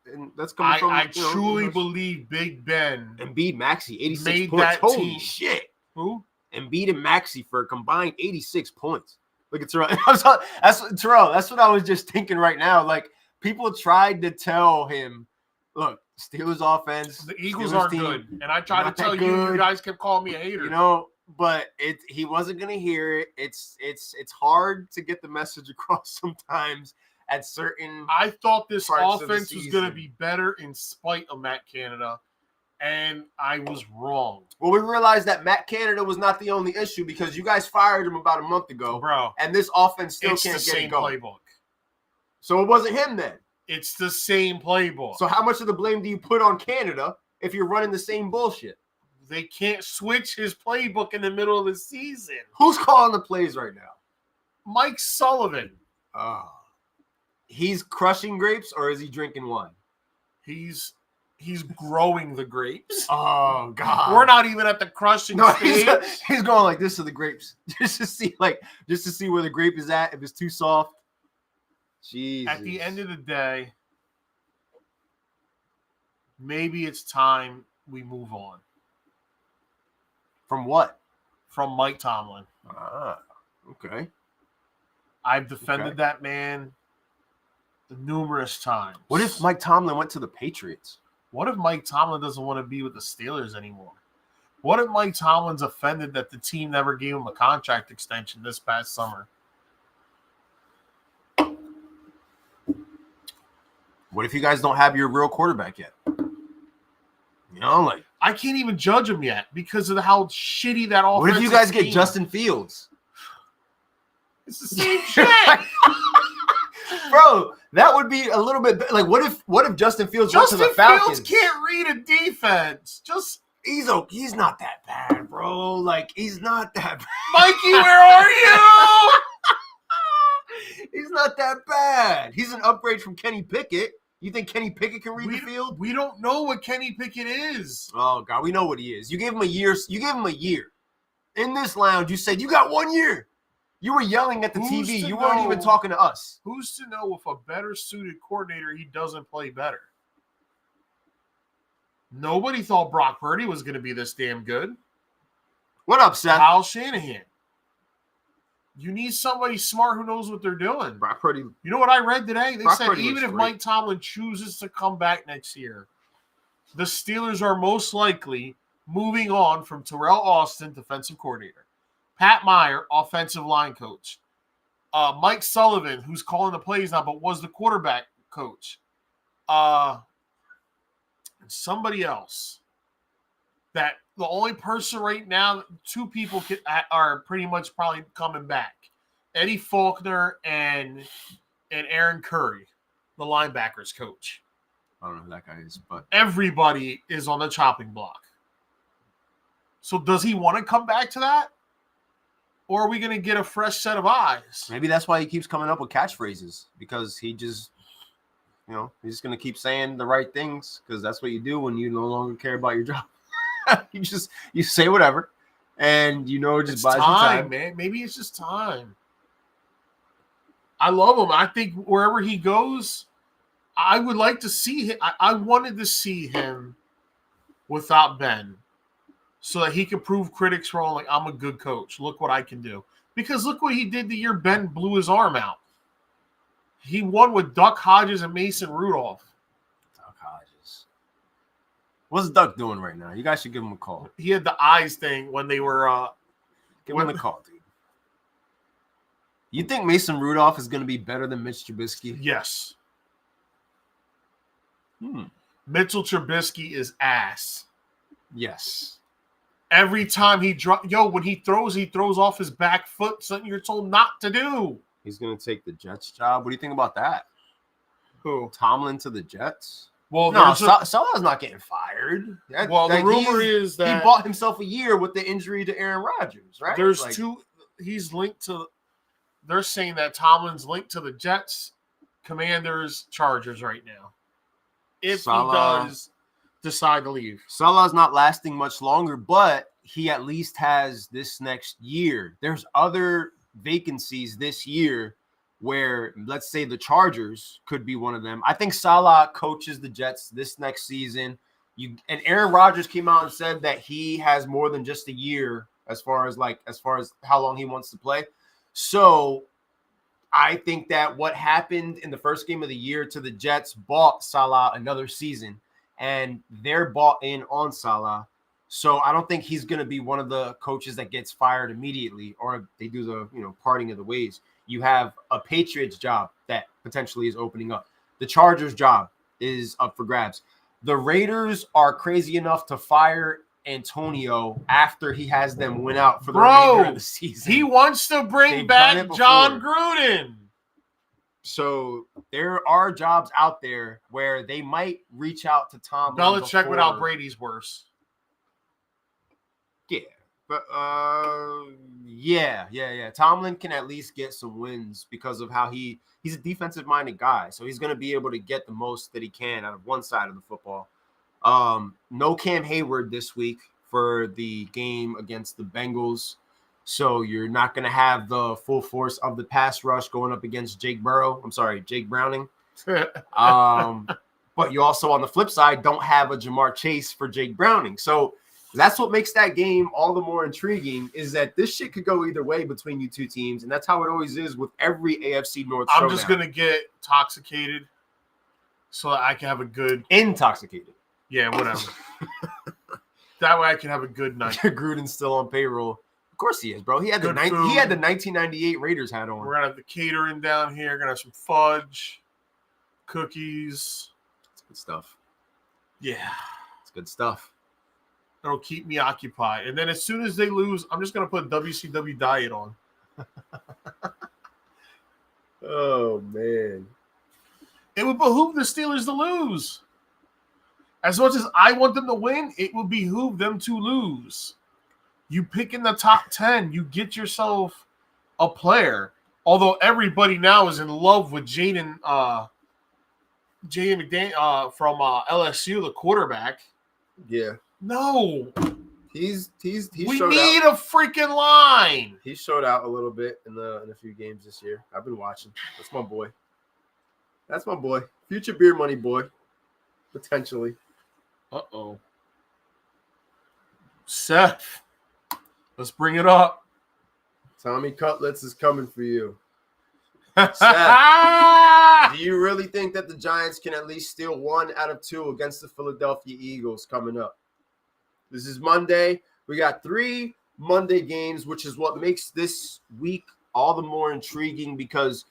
And that's coming from. I truly believe Big Ben Embiid, Maxey, 86 made points. That Holy team. Shit! Who? Embiid and Maxey for a combined 86 points. Look at Terrell. That's what I was just thinking right now. Like, people tried to tell him, look, Steelers offense. The Eagles aren't good. And I tried to tell you guys kept calling me a hater. But he wasn't gonna hear it. It's hard to get the message across sometimes at certain. I thought this offense was gonna be better in spite of Matt Canada, and I was wrong. Well, we realized that Matt Canada was not the only issue because you guys fired him about a month ago, bro. And this offense still can't get it going. Playbook. So it wasn't him then. It's the same playbook. So how much of the blame do you put on Canada if you're running the same bullshit? They can't switch his playbook in the middle of the season. Who's calling the plays right now? Mike Sullivan. He's crushing grapes or is he drinking wine? He's growing the grapes. Oh God. We're not even at the crushing stage. He's going like this to the grapes. Just to see where the grape is at, if it's too soft. Jesus. At the end of the day, maybe it's time we move on. From what? from Mike Tomlin. Ah, okay. I've defended that man numerous times. What if Mike Tomlin went to the Patriots? What if Mike Tomlin doesn't want to be with the Steelers anymore? What if Mike Tomlin's offended that the team never gave him a contract extension this past summer? What if you guys don't have your real quarterback yet? You know, like I can't even judge him yet because of how shitty that offense. What if you guys get Justin Fields? It's the same shit. Bro, that would be a little bit like what if Justin Fields went to the Falcons? Fields can't read a defense. He's not that bad, bro. Like he's not that bad. Mikey, where are you? He's not that bad. He's an upgrade from Kenny Pickett. You think Kenny Pickett can read the field? We don't know what Kenny Pickett is. Oh God, we know what he is. You gave him a year. In this lounge, you said you got 1 year. You were yelling at the TV. You weren't even talking to us. Who's to know if a better suited coordinator he doesn't play better? Nobody thought Brock Purdy was going to be this damn good. What up, Seth? Kyle Shanahan. You need somebody smart who knows what they're doing. Brock Purdy. You know what I read today? They Brock said Purdy even if great. Mike Tomlin chooses to come back next year, the Steelers are most likely moving on from Terrell Austin, defensive coordinator, Pat Meyer, offensive line coach, Mike Sullivan, who's calling the plays now but was the quarterback coach, and somebody else. That the only person right now, two people are pretty much probably coming back. Eddie Faulkner and Aaron Curry, the linebackers coach. I don't know who that guy is, but everybody is on the chopping block. So does he want to come back to that? Or are we going to get a fresh set of eyes? Maybe that's why he keeps coming up with catchphrases, because he just, he's just going to keep saying the right things, because that's what you do when you no longer care about your job. you say whatever, and it just buys you time, man. Maybe it's just time. I love him. I think wherever he goes, I would like to see him. I wanted to see him without Ben, so that he could prove critics wrong. Like, I'm a good coach. Look what I can do. Because look what he did the year Ben blew his arm out. He won with Duck Hodges and Mason Rudolph. Duck Hodges. What's Duck doing right now? You guys should give him a call. He had the eyes thing when they were. Give him a call, dude. You think Mason Rudolph is going to be better than Mitch Trubisky? Yes. Mitchell Trubisky is ass. Yes. Every time when he throws off his back foot, something you're told not to do. He's going to take the Jets job. What do you think about that? Who? Tomlin to the Jets? Well, no, Salah's not getting fired. The rumor is that he bought himself a year with the injury to Aaron Rodgers, right? There's two. He's linked to. They're saying that Tomlin's linked to the Jets, Commanders, Chargers right now. If Salah, he does decide to leave. Salah's not lasting much longer, but he at least has this next year. There's other vacancies this year where, let's say, the Chargers could be one of them. I think Salah coaches the Jets this next season. And Aaron Rodgers came out and said that he has more than just a year as far as how long he wants to play. So I think that what happened in the first game of the year to the Jets bought Salah another season, and they're bought in on Salah. So I don't think he's going to be one of the coaches that gets fired immediately, or they do the parting of the ways. You have a Patriots job that potentially is opening up. The Chargers job is up for grabs. The Raiders are crazy enough to fire Antonio after he has them win out for the remainder of the season. He wants to bring back John Gruden. So there are jobs out there where they might reach out to Tom. Belichick without Brady's worse. Yeah. But yeah. Tomlin can at least get some wins because of how he's a defensive-minded guy. So he's going to be able to get the most that he can out of one side of the football. No Cam Hayward this week for the game against the Bengals. So you're not going to have the full force of the pass rush going up against Jake Browning. But you also, on the flip side, don't have a Jamar Chase for Jake Browning. So That's what makes that game all the more intriguing, is that this shit could go either way between you two teams, and that's how it always is with every AFC North showdown. I'm just going to get intoxicated so that I can have a good... Intoxicated. Yeah, whatever. That way I can have a good night. Gruden's still on payroll. Of course he is, bro. He had the 1998 Raiders hat on. We're going to have the catering down here. Going to have some fudge, cookies. It's good stuff. Yeah. It's good stuff. It'll keep me occupied. And then as soon as they lose, I'm just going to put WCW Diet on. Oh, man. It would behoove the Steelers to lose. As much as I want them to win, it would behoove them to lose. You pick in the top 10, you get yourself a player. Although everybody now is in love with Jaden McDaniel from LSU, the quarterback. Yeah. No. We need a freaking line. He showed out a little bit in a few games this year. I've been watching. That's my boy. Future beer money boy. Potentially. Uh-oh. Seth. Let's bring it up. Tommy Cutlets is coming for you. Seth, do you really think that the Giants can at least steal 1 out of 2 against the Philadelphia Eagles coming up? This is Monday. We got 3 Monday games, which is what makes this week all the more intriguing because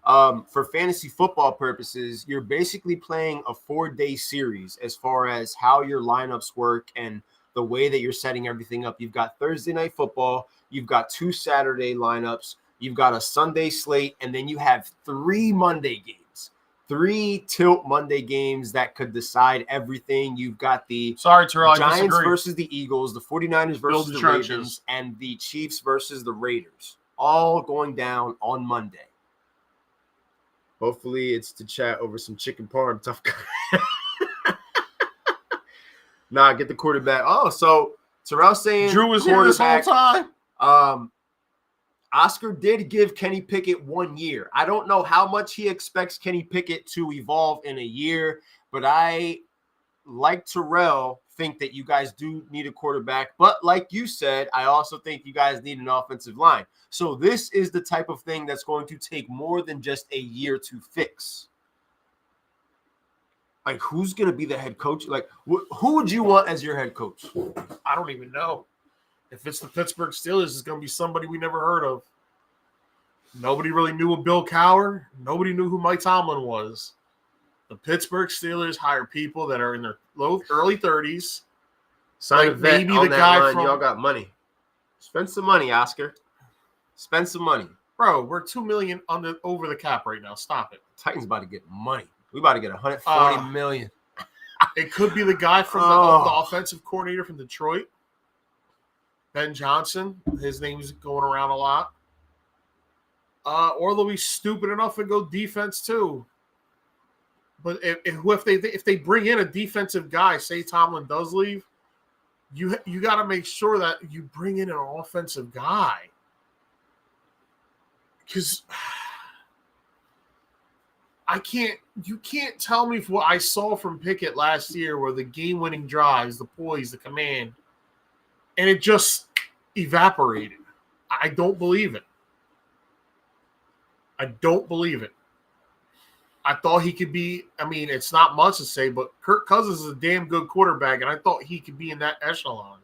for fantasy football purposes, you're basically playing a 4-day series as far as how your lineups work and the way that you're setting everything up. You've got Thursday night football, you've got 2 Saturday lineups, you've got a Sunday slate, and then you have 3 Monday games. 3 tilt Monday games that could decide everything. You've got the Giants versus the Eagles, the 49ers versus the Ravens, and the Chiefs versus the Raiders, all going down on Monday. Hopefully it's to chat over some chicken parm. Tough guy. Nah, get the quarterback. Oh, so Terrell saying Drew was here this whole time. Oscar did give Kenny Pickett 1 year. I don't know how much he expects Kenny Pickett to evolve in a year, but I, like Terrell, think that you guys do need a quarterback. But like you said, I also think you guys need an offensive line. So this is the type of thing that's going to take more than just a year to fix. Like, who's going to be the head coach? Like, who would you want as your head coach? I don't even know. If it's the Pittsburgh Steelers, it's going to be somebody we never heard of. Nobody really knew of Bill Cowher. Nobody knew who Mike Tomlin was. The Pittsburgh Steelers hire people that are in their early 30s. Sign a vet maybe on the guy line. Y'all got money. Spend some money, Oscar. Spend some money. Bro, we're $2 million over the cap right now. Stop it. Titans about to get money. We about to get $140 million. It could be the guy from the offensive coordinator from Detroit. Ben Johnson, his name's going around a lot. Or they'll be stupid enough and go defense too. But if they bring in a defensive guy, say Tomlin does leave, you got to make sure that you bring in an offensive guy. Because you can't tell me what I saw from Pickett last year where the game-winning drives, the poise, the command, and it just evaporated. I don't believe it. I thought he could be, it's not much to say, but Kirk Cousins is a damn good quarterback, and I thought he could be in that echelon.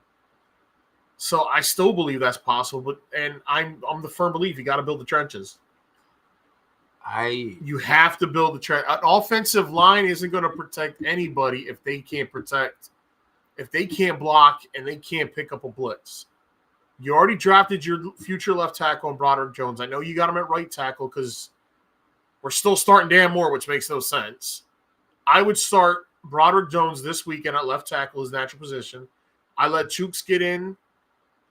So I still believe that's possible, and I'm the firm belief you got to build the trenches. You have to build the trench. An offensive line isn't going to protect anybody if they can't block, and they can't pick up a blitz. You already drafted your future left tackle in Broderick Jones. I know you got him at right tackle because we're still starting Dan Moore, which makes no sense. I would start Broderick Jones this weekend at left tackle, his natural position. I let Chooks get in,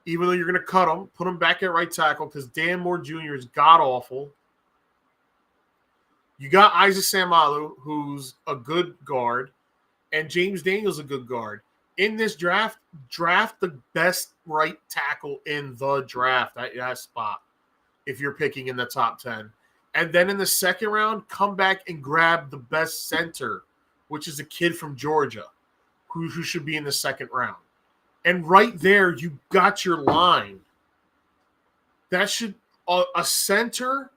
even though you're going to cut him, put him back at right tackle because Dan Moore Jr. is god-awful. You got Isaac Samalu, who's a good guard, and James Daniels a good guard. In this draft the best right tackle in the draft at that spot if you're picking in the top 10. And then in the second round, come back and grab the best center, which is a kid from Georgia who should be in the second round. And right there, you got your line. That should a center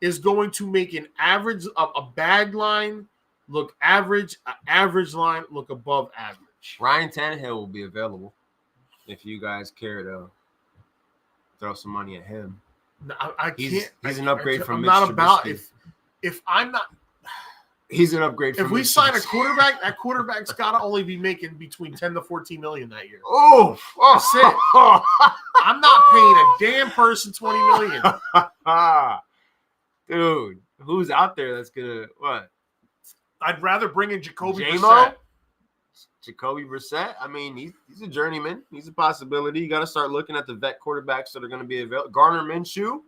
is going to make an average a bad line look average, an average line look above average. Ryan Tannehill will be available if you guys care to throw some money at him. No, I can't. He's an upgrade from I'm Mitch not about Trubisky. if I'm not. He's an upgrade from If we Mitch sign a Trubisky. quarterback, that quarterback's got to only be making between 10 to 14 million that year. Oh, That's it. I'm not paying a damn person 20 million. Dude, who's out there that's gonna what? I'd rather bring in Jacoby J-Mo? Brissett. Jacoby Brissett. I mean, he's a journeyman. He's a possibility. You got to start looking at the vet quarterbacks that are going to be available. Gardner Minshew.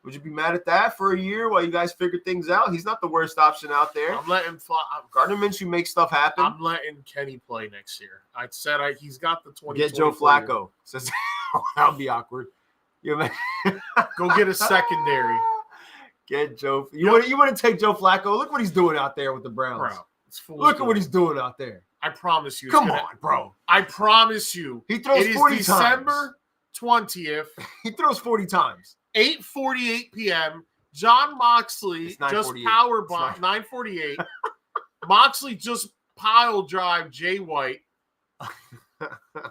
Would you be mad at that for a year while you guys figure things out? He's not the worst option out there. I'm letting fly. Gardner Minshew makes stuff happen. I'm letting Kenny play next year. I said he's got the 20. Get Joe Flacco. Says that'll be awkward. Go get a secondary. Get Joe. You want to take Joe Flacco? Look what he's doing out there with the Browns. Bro, look at what he's doing out there. I promise you. Come on, bro. I promise you. He throws 40 times. December 20th. He throws 40 times. 8:48 p.m. John Moxley just power bomb 9:48. Moxley just pile drive Jay White.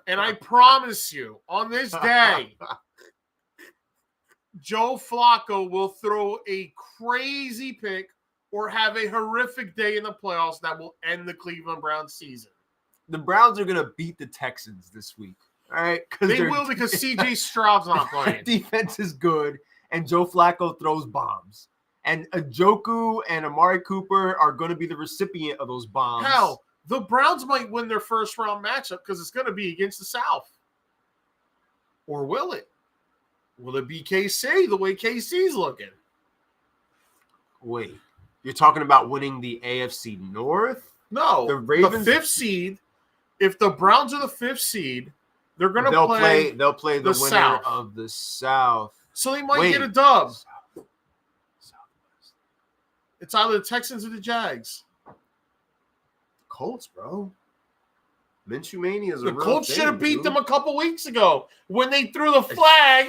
And I promise you, on this day, Joe Flacco will throw a crazy pick or have a horrific day in the playoffs that will end the Cleveland Browns season. The Browns are going to beat the Texans this week. All right? They will because C.J. Stroud's not playing. Defense is good, and Joe Flacco throws bombs. And Njoku and Amari Cooper are going to be the recipient of those bombs. Hell, the Browns might win their first-round matchup because it's going to be against the South. Or will it? Will it be KC the way KC's looking? Wait, you're talking about winning the AFC North? No, the Ravens, the 5th seed. If the Browns are the 5th seed, they're going to play. They'll play the winner South. of the South. So they might get a dub. Southwest. It's either the Texans or the Jags. Colts, bro. Minshew Mania is a The real Colts thing, should have beat dude. them a couple weeks ago when they threw the flag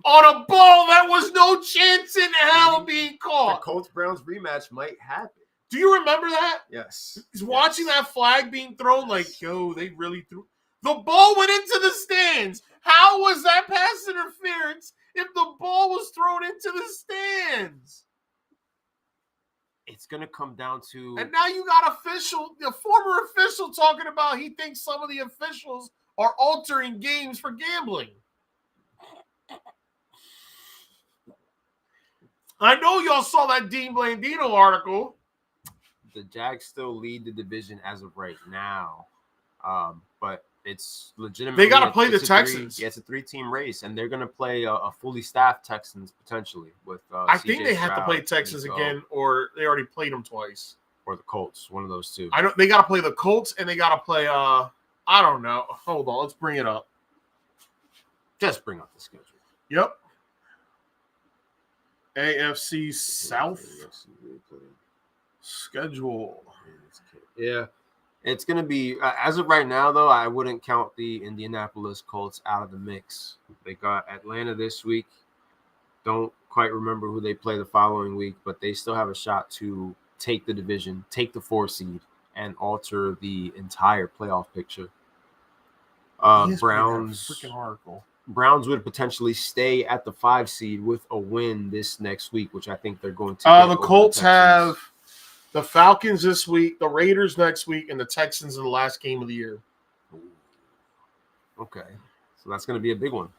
on a ball that was no chance in hell of being The caught. Colts-Browns rematch might happen. Do you remember that? Yes. He's watching that flag being thrown like, yo, they really threw. The ball went into the stands. How was that pass interference if the ball was thrown into the stands? It's going to come down to... And now you got the former official talking about he thinks some of the officials are altering games for gambling. I know y'all saw that Dean Blandino article. The Jags still lead the division as of right now. But it's legitimately... They got to play the Texans. It's a 3-team race, and they're going to play a fully staffed Texans potentially with I think they have to play Texans again, or they already played them twice. Or the Colts, one of those two. They got to play the Colts, and they got to play, I don't know. Hold on, let's bring it up. Just bring up the schedule. Yep. AFC South schedule. Yeah. It's going to be, as of right now, though, I wouldn't count the Indianapolis Colts out of the mix. They got Atlanta this week. Don't quite remember who they play the following week, but they still have a shot to take the division, take the 4 seed, and alter the entire playoff picture. Browns would potentially stay at the 5 seed with a win this next week, which I think they're going to. The Colts have the Falcons this week, the Raiders next week, and the Texans in the last game of the year. Okay. So that's going to be a big one.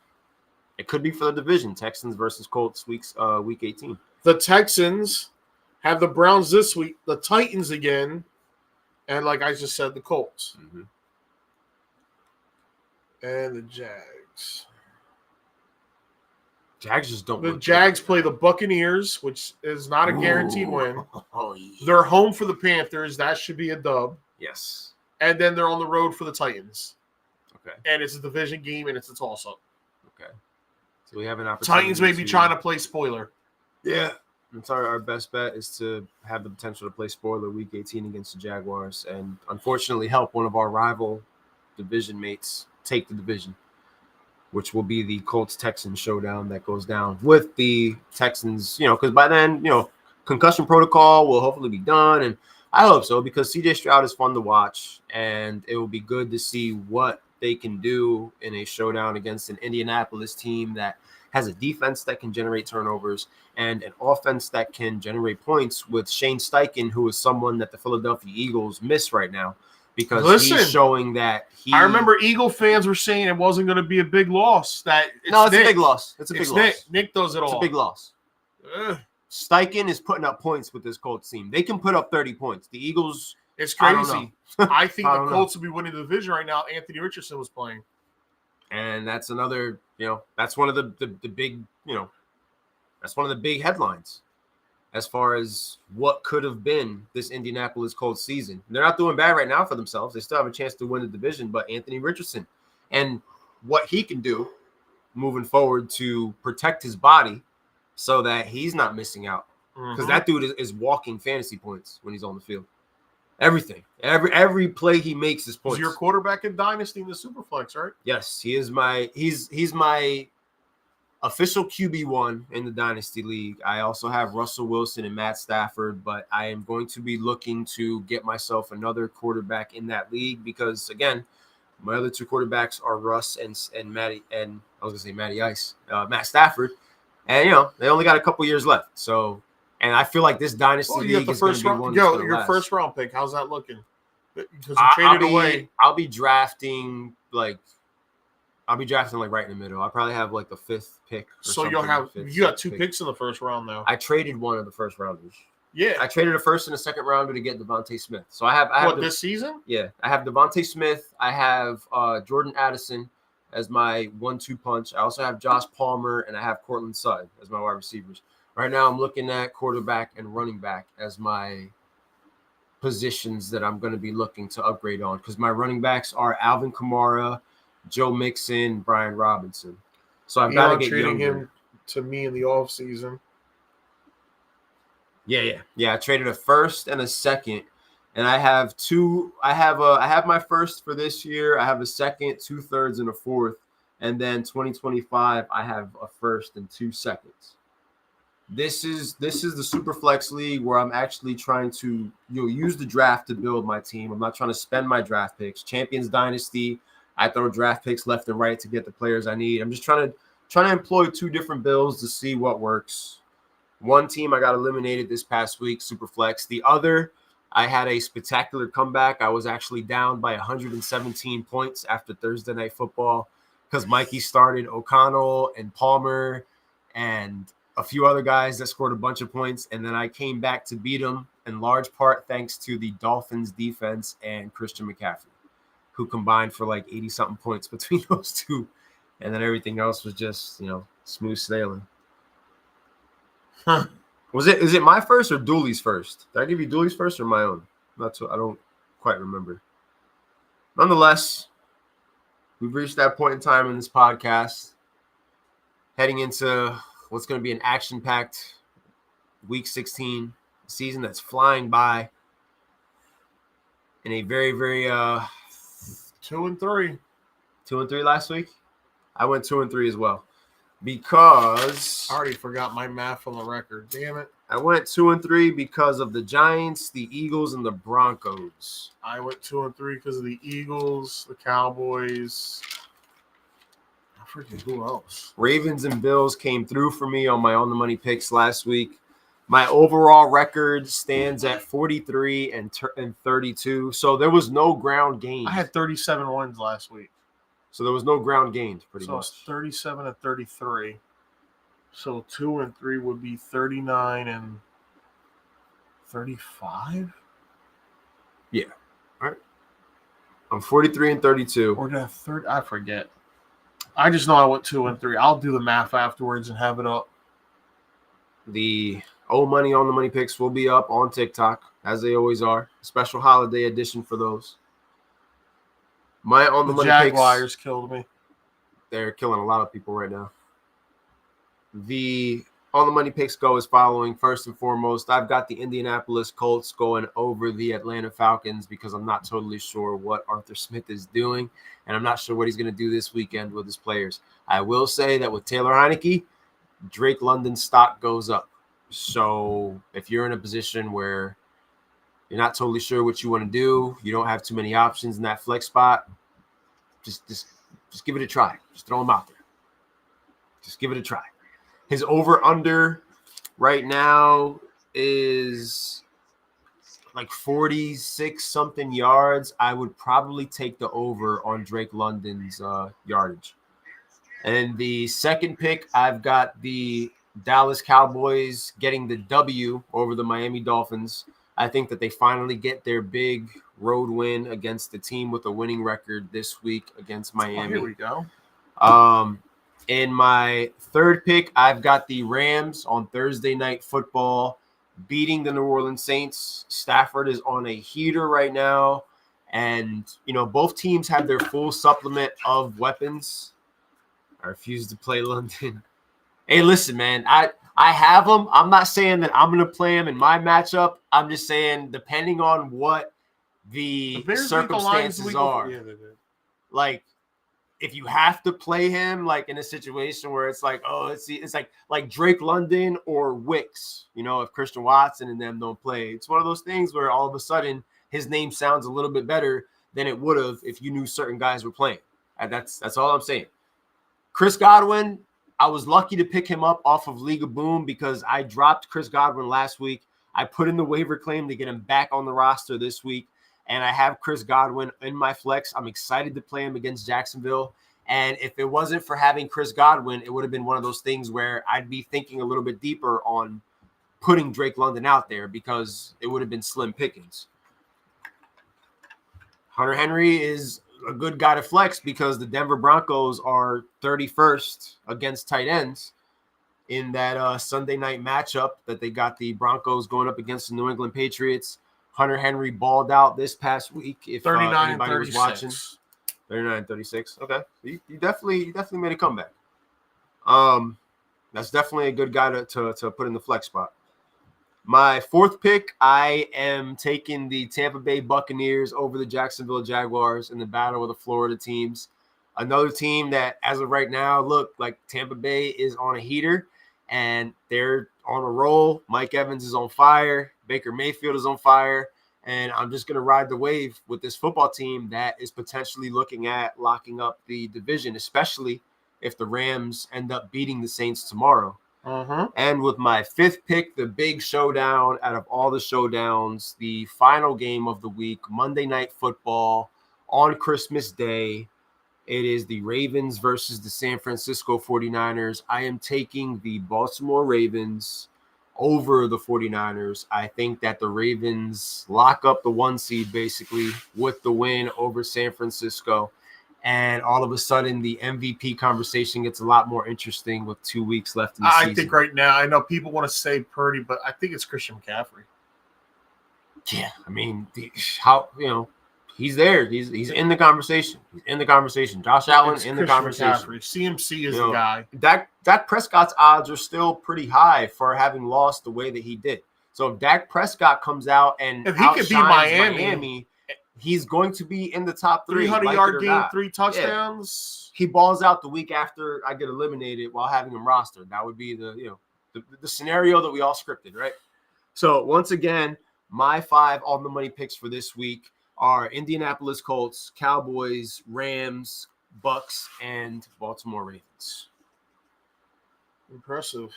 It could be for the division, Texans versus Colts week 18. The Texans have the Browns this week, the Titans again, and like I just said, the Colts. Mm-hmm. And the Jags. Jags just don't. The Jags play the Buccaneers, which is not a guaranteed win. Oh, yeah. They're home for the Panthers. That should be a dub. Yes. And then they're on the road for the Titans. Okay. And it's a division game, and it's a toss-up. Okay. So we have an opportunity. Titans may be trying to play spoiler. Yeah. That's our best bet is to have the potential to play spoiler week 18 against the Jaguars and unfortunately help one of our rival division mates take the division, which will be the Colts-Texans showdown that goes down with the Texans, because by then, concussion protocol will hopefully be done, and I hope so, because CJ Stroud is fun to watch, and it will be good to see what they can do in a showdown against an Indianapolis team that has a defense that can generate turnovers and an offense that can generate points with Shane Steichen, who is someone that the Philadelphia Eagles miss right now because he's showing that I remember Eagle fans were saying it wasn't going to be a big loss. It's a big loss. It's a big loss. Nick does it all. It's a big loss. Steichen is putting up points with this Colts team. They can put up 30 points. The Eagles, it's crazy. I think the Colts would be winning the division right now. Anthony Richardson was playing. And that's another, that's one of the big, that's one of the big headlines as far as what could have been this Indianapolis Colts season. They're not doing bad right now for themselves. They still have a chance to win the division, but Anthony Richardson and what he can do moving forward to protect his body so that he's not missing out. Because that dude is walking fantasy points when he's on the field. Everything. Every play he makes is points. He's your quarterback in Dynasty in the Superflex, right? Yes, he is he's my official QB1 in the Dynasty League. I also have Russell Wilson and Matt Stafford, but I am going to be looking to get myself another quarterback in that league because, again, my other two quarterbacks are Russ and Matty, and I was going to say Matty Ice, Matt Stafford, and, they only got a couple years left. So, and I feel like this Dynasty League is going to be one that's going to last. First round pick, how's that looking? Because you traded away. I'll be drafting right in the middle. I'll probably have like the 5th pick. So you got 2 picks in the first round now. I traded one of the first rounders. Yeah, I traded a first and a second rounder to get Devontae Smith. So I have this season? Yeah, I have Devontae Smith. I have Jordan Addison as my 1-2 punch. I also have Josh Palmer and I have Cortland Sutton as my wide receivers. Right now, I'm looking at quarterback and running back as my positions that I'm going to be looking to upgrade on because my running backs are Alvin Kamara, Joe Mixon, Brian Robinson. So I've got to get trading younger. him to me in the offseason. Yeah. I traded a first and a second, and I have two. I have my first for this year. I have a second, 2/3, and a fourth, and then 2025 I have a first and 2 seconds. This is the Superflex League where I'm actually trying to use the draft to build my team. I'm not trying to spend my draft picks. Champions Dynasty, I throw draft picks left and right to get the players I need. I'm just trying to employ 2 different builds to see what works. One team I got eliminated this past week, Superflex. The other, I had a spectacular comeback. I was actually down by 117 points after Thursday Night Football because Mikey started O'Connell and Palmer and a few other guys that scored a bunch of points, and then I came back to beat them in large part thanks to the Dolphins defense and Christian McCaffrey, who combined for like 80-something points between those two, and then everything else was just, smooth sailing. Is it my first or Dooley's first? Did I give you Dooley's first or my own? I don't quite remember. Nonetheless, we've reached that point in time in this podcast, heading into what's going to be an action-packed Week 16 season that's flying by in a very, very 2-3. 2-3 last week. I went 2-3 as well because I already forgot my math on the record. Damn it! I went 2-3 because of the Giants, the Eagles, and the Broncos. I went 2-3 because of the Eagles, the Cowboys. I forget who else. Ravens and Bills came through for me on my On the Money picks last week. My overall record stands at 43 and 32. So there was no ground gained. I had 37 wins last week. So there was no ground gained, pretty much. So it's 37 and 33. So 2-3 would be 39 and 35? Yeah. All right. I'm 43 and 32. Or did I forget. I just know I went 2-3. I'll do the math afterwards and have it up. The Money on the Money picks will be up on TikTok, as they always are. Special holiday edition for those. My On the Money Jaguars killed me. They're killing a lot of people right now. The all the money picks go as following. First and foremost, I've got the Indianapolis Colts going over the Atlanta Falcons because I'm not totally sure what Arthur Smith is doing, and I'm not sure what he's going to do this weekend with his players. I will say that with Taylor Heineke, Drake London's stock goes up. So if you're in a position where you're not totally sure what you want to do, you don't have too many options in that flex spot, just give it a try. Just throw him out there. Just give it a try. His over-under right now is like 46-something yards. I would probably take the over on Drake London's yardage. And the second pick, I've got the Dallas Cowboys getting the W over the Miami Dolphins. I think that they finally get their big road win against the team with a winning record this week against Miami. Oh, here we go. In my third pick, I've got the Rams on Thursday Night Football beating the New Orleans Saints. Stafford is on a heater right now. And, both teams have their full supplement of weapons. I refuse to play London. Hey, listen, man, I have them. I'm not saying that I'm going to play them in my matchup. I'm just saying depending on what the circumstances are. Yeah, like, if you have to play him, like in a situation where it's like, it's like Drake London or Wicks, if Christian Watson and them don't play, it's one of those things where all of a sudden his name sounds a little bit better than it would have if you knew certain guys were playing. And that's all I'm saying. Chris Godwin, I was lucky to pick him up off of League of Boom because I dropped Chris Godwin last week. I put in the waiver claim to get him back on the roster this week. And I have Chris Godwin in my flex. I'm excited to play him against Jacksonville. And if it wasn't for having Chris Godwin, it would have been one of those things where I'd be thinking a little bit deeper on putting Drake London out there because it would have been slim pickings. Hunter Henry is a good guy to flex because the Denver Broncos are 31st against tight ends in that Sunday night matchup that they got the Broncos going up against the New England Patriots. Hunter Henry balled out this past week. If 39 anybody 36. was watching, 39-36. Okay, you definitely made a comeback. That's definitely a good guy to put in the flex spot. My fourth pick, I am taking the Tampa Bay Buccaneers over the Jacksonville Jaguars in the battle of the Florida teams. Another team that, as of right now, look like Tampa Bay is on a heater and they're on a roll. Mike Evans is on fire. Baker Mayfield is on fire. And I'm just going to ride the wave with this football team that is potentially looking at locking up the division, especially if the Rams end up beating the Saints tomorrow. And with my fifth pick, the big showdown out of all the showdowns, the final game of the week, Monday Night Football on Christmas Day. It is the Ravens versus the San Francisco 49ers. I am taking the Baltimore Ravens over the 49ers. I think that the Ravens lock up the 1 seed basically with the win over San Francisco. And all of a sudden, the MVP conversation gets a lot more interesting with 2 weeks left in the season. I think right now, I know people want to say Purdy, but I think it's Christian McCaffrey. Yeah, I mean, he's there. He's in the conversation. He's in the conversation. Josh Allen in the conversation. McCaffrey. CMC is the guy. Dak Prescott's odds are still pretty high for having lost the way that he did. So if Dak Prescott comes out and if he could beat Miami, he's going to be in the top 3. 300-yard game, 3 touchdowns. Yeah. He balls out the week after I get eliminated while having him rostered. That would be the scenario that we all scripted, right? So once again, my 5 on the money picks for this week are Indianapolis Colts, Cowboys, Rams, Bucks, and Baltimore Ravens. Impressive.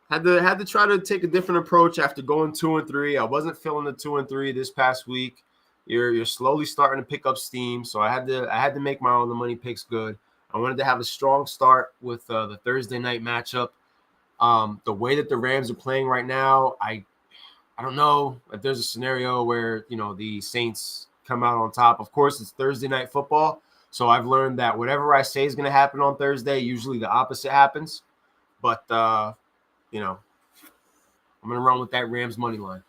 Had to try to take a different approach after going 2 and 3. I wasn't feeling the 2 and 3 this past week. You're slowly starting to pick up steam, so I had to make my on the money picks good. I wanted to have a strong start with the Thursday night matchup. The way that the Rams are playing right now, I don't know if there's a scenario where the Saints come out on top. Of course, it's Thursday night football, so I've learned that whatever I say is going to happen on Thursday, usually the opposite happens. But I'm going to run with that Rams money line.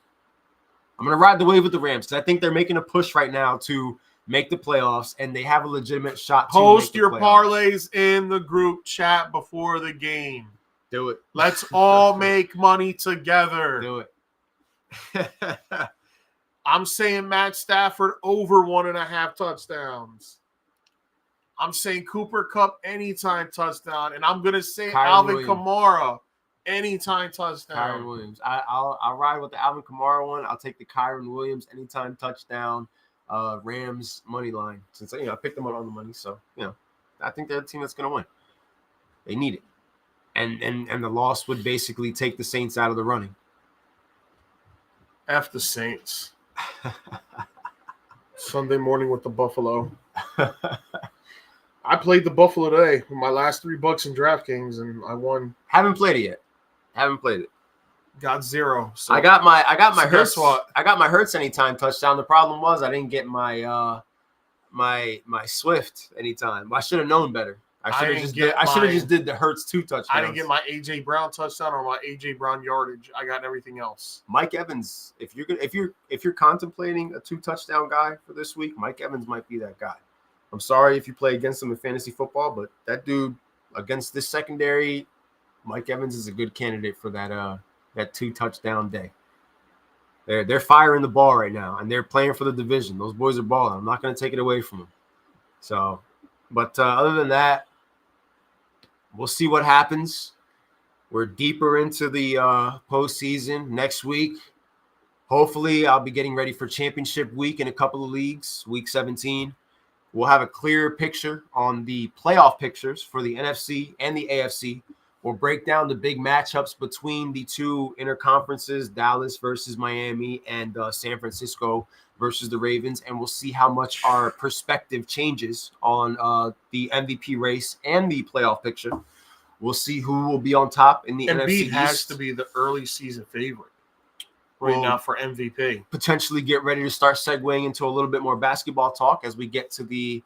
I'm going to ride the wave with the Rams because I think they're making a push right now to make the playoffs, and they have a legitimate shot to post make your the playoffs. parlays in the group chat before the game. Do it. Let's all make money together. Do it. I'm saying Matt Stafford over 1.5 touchdowns. I'm saying Cooper Kupp anytime touchdown, and I'm gonna say Alvin Kamara anytime touchdown. Kyron Williams. I'll ride with the Alvin Kamara one. I'll take the Kyron Williams anytime touchdown. Rams money line, since I picked them up on the money, so I think they're the team that's gonna win. They need it, and the loss would basically take the Saints out of the running. F the Saints. Sunday morning with the Buffalo. I played the Buffalo today with my last $3 in DraftKings, and I won. Haven't played it yet. Haven't played it. Got 0. So I got my so Hurts. guess what? I got my Hurts anytime touchdown. The problem was I didn't get my my Swift anytime. I should have known better. I should have just did the Hurts 2 touchdowns. I didn't get my AJ Brown touchdown or my AJ Brown yardage. I got everything else. Mike Evans, if you're contemplating a 2 touchdown guy for this week, Mike Evans might be that guy. I'm sorry if you play against him in fantasy football, but that dude against this secondary, Mike Evans is a good candidate for that 2 touchdown day. They're firing the ball right now, and they're playing for the division. Those boys are balling. I'm not going to take it away from them. So, but other than that, we'll see what happens. We're deeper into the postseason next week. Hopefully, I'll be getting ready for championship week in a couple of leagues, week 17. We'll have a clearer picture on the playoff pictures for the NFC and the AFC. We'll break down the big matchups between the 2 interconferences, Dallas versus Miami and San Francisco versus the Ravens, and we'll see how much our perspective changes on the MVP race and the playoff picture. We'll see who will be on top in the NFC East. Embiid has to be the early season favorite right now for MVP. Potentially get ready to start segueing into a little bit more basketball talk as we get to the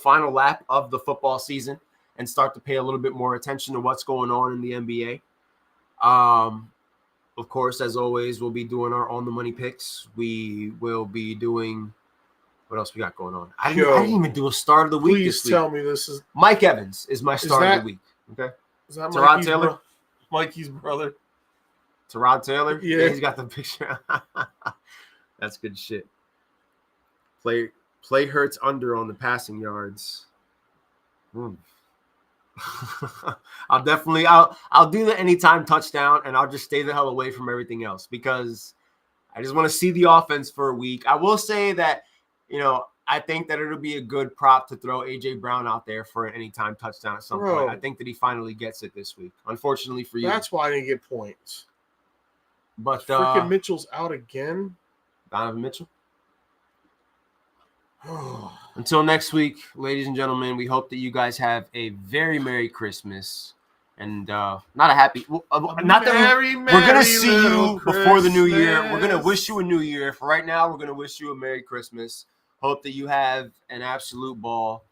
final lap of the football season and start to pay a little bit more attention to what's going on in the NBA. Of course, as always, we'll be doing our on the money picks. We will be doing what else we got going on. I didn't even do a start of the week. Please tell me this is Mike Evans is my start of the week. Okay, is that Tyrod Taylor? Mikey's brother. Tyrod Taylor? Yeah, he's got the picture. That's good shit. Play Hurts under on the passing yards. I'll do the anytime touchdown, and I'll just stay the hell away from everything else because I just want to see the offense for a week. I will say that, I think that it'll be a good prop to throw AJ Brown out there for an anytime touchdown at some point. I think that he finally gets it this week. Unfortunately for you. That's why I didn't get points. But freaking Mitchell's out again. Donovan Mitchell. Until next week, ladies and gentlemen, we hope that you guys have a very Merry Christmas and not a happy. Not that we're gonna see you before the new year. We're gonna wish you a new year. For right now, we're gonna wish you a Merry Christmas. Hope that you have an absolute ball,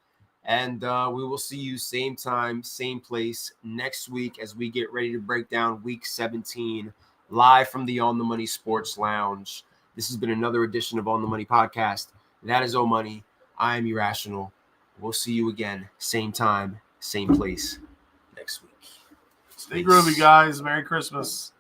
and we will see you same time, same place next week as we get ready to break down Week 17 live from the On the Money Sports Lounge. This has been another edition of On the Money Podcast. That is O Money. I am Irrational. We'll see you again, same time, same place next week. Stay groovy, guys. Merry Christmas.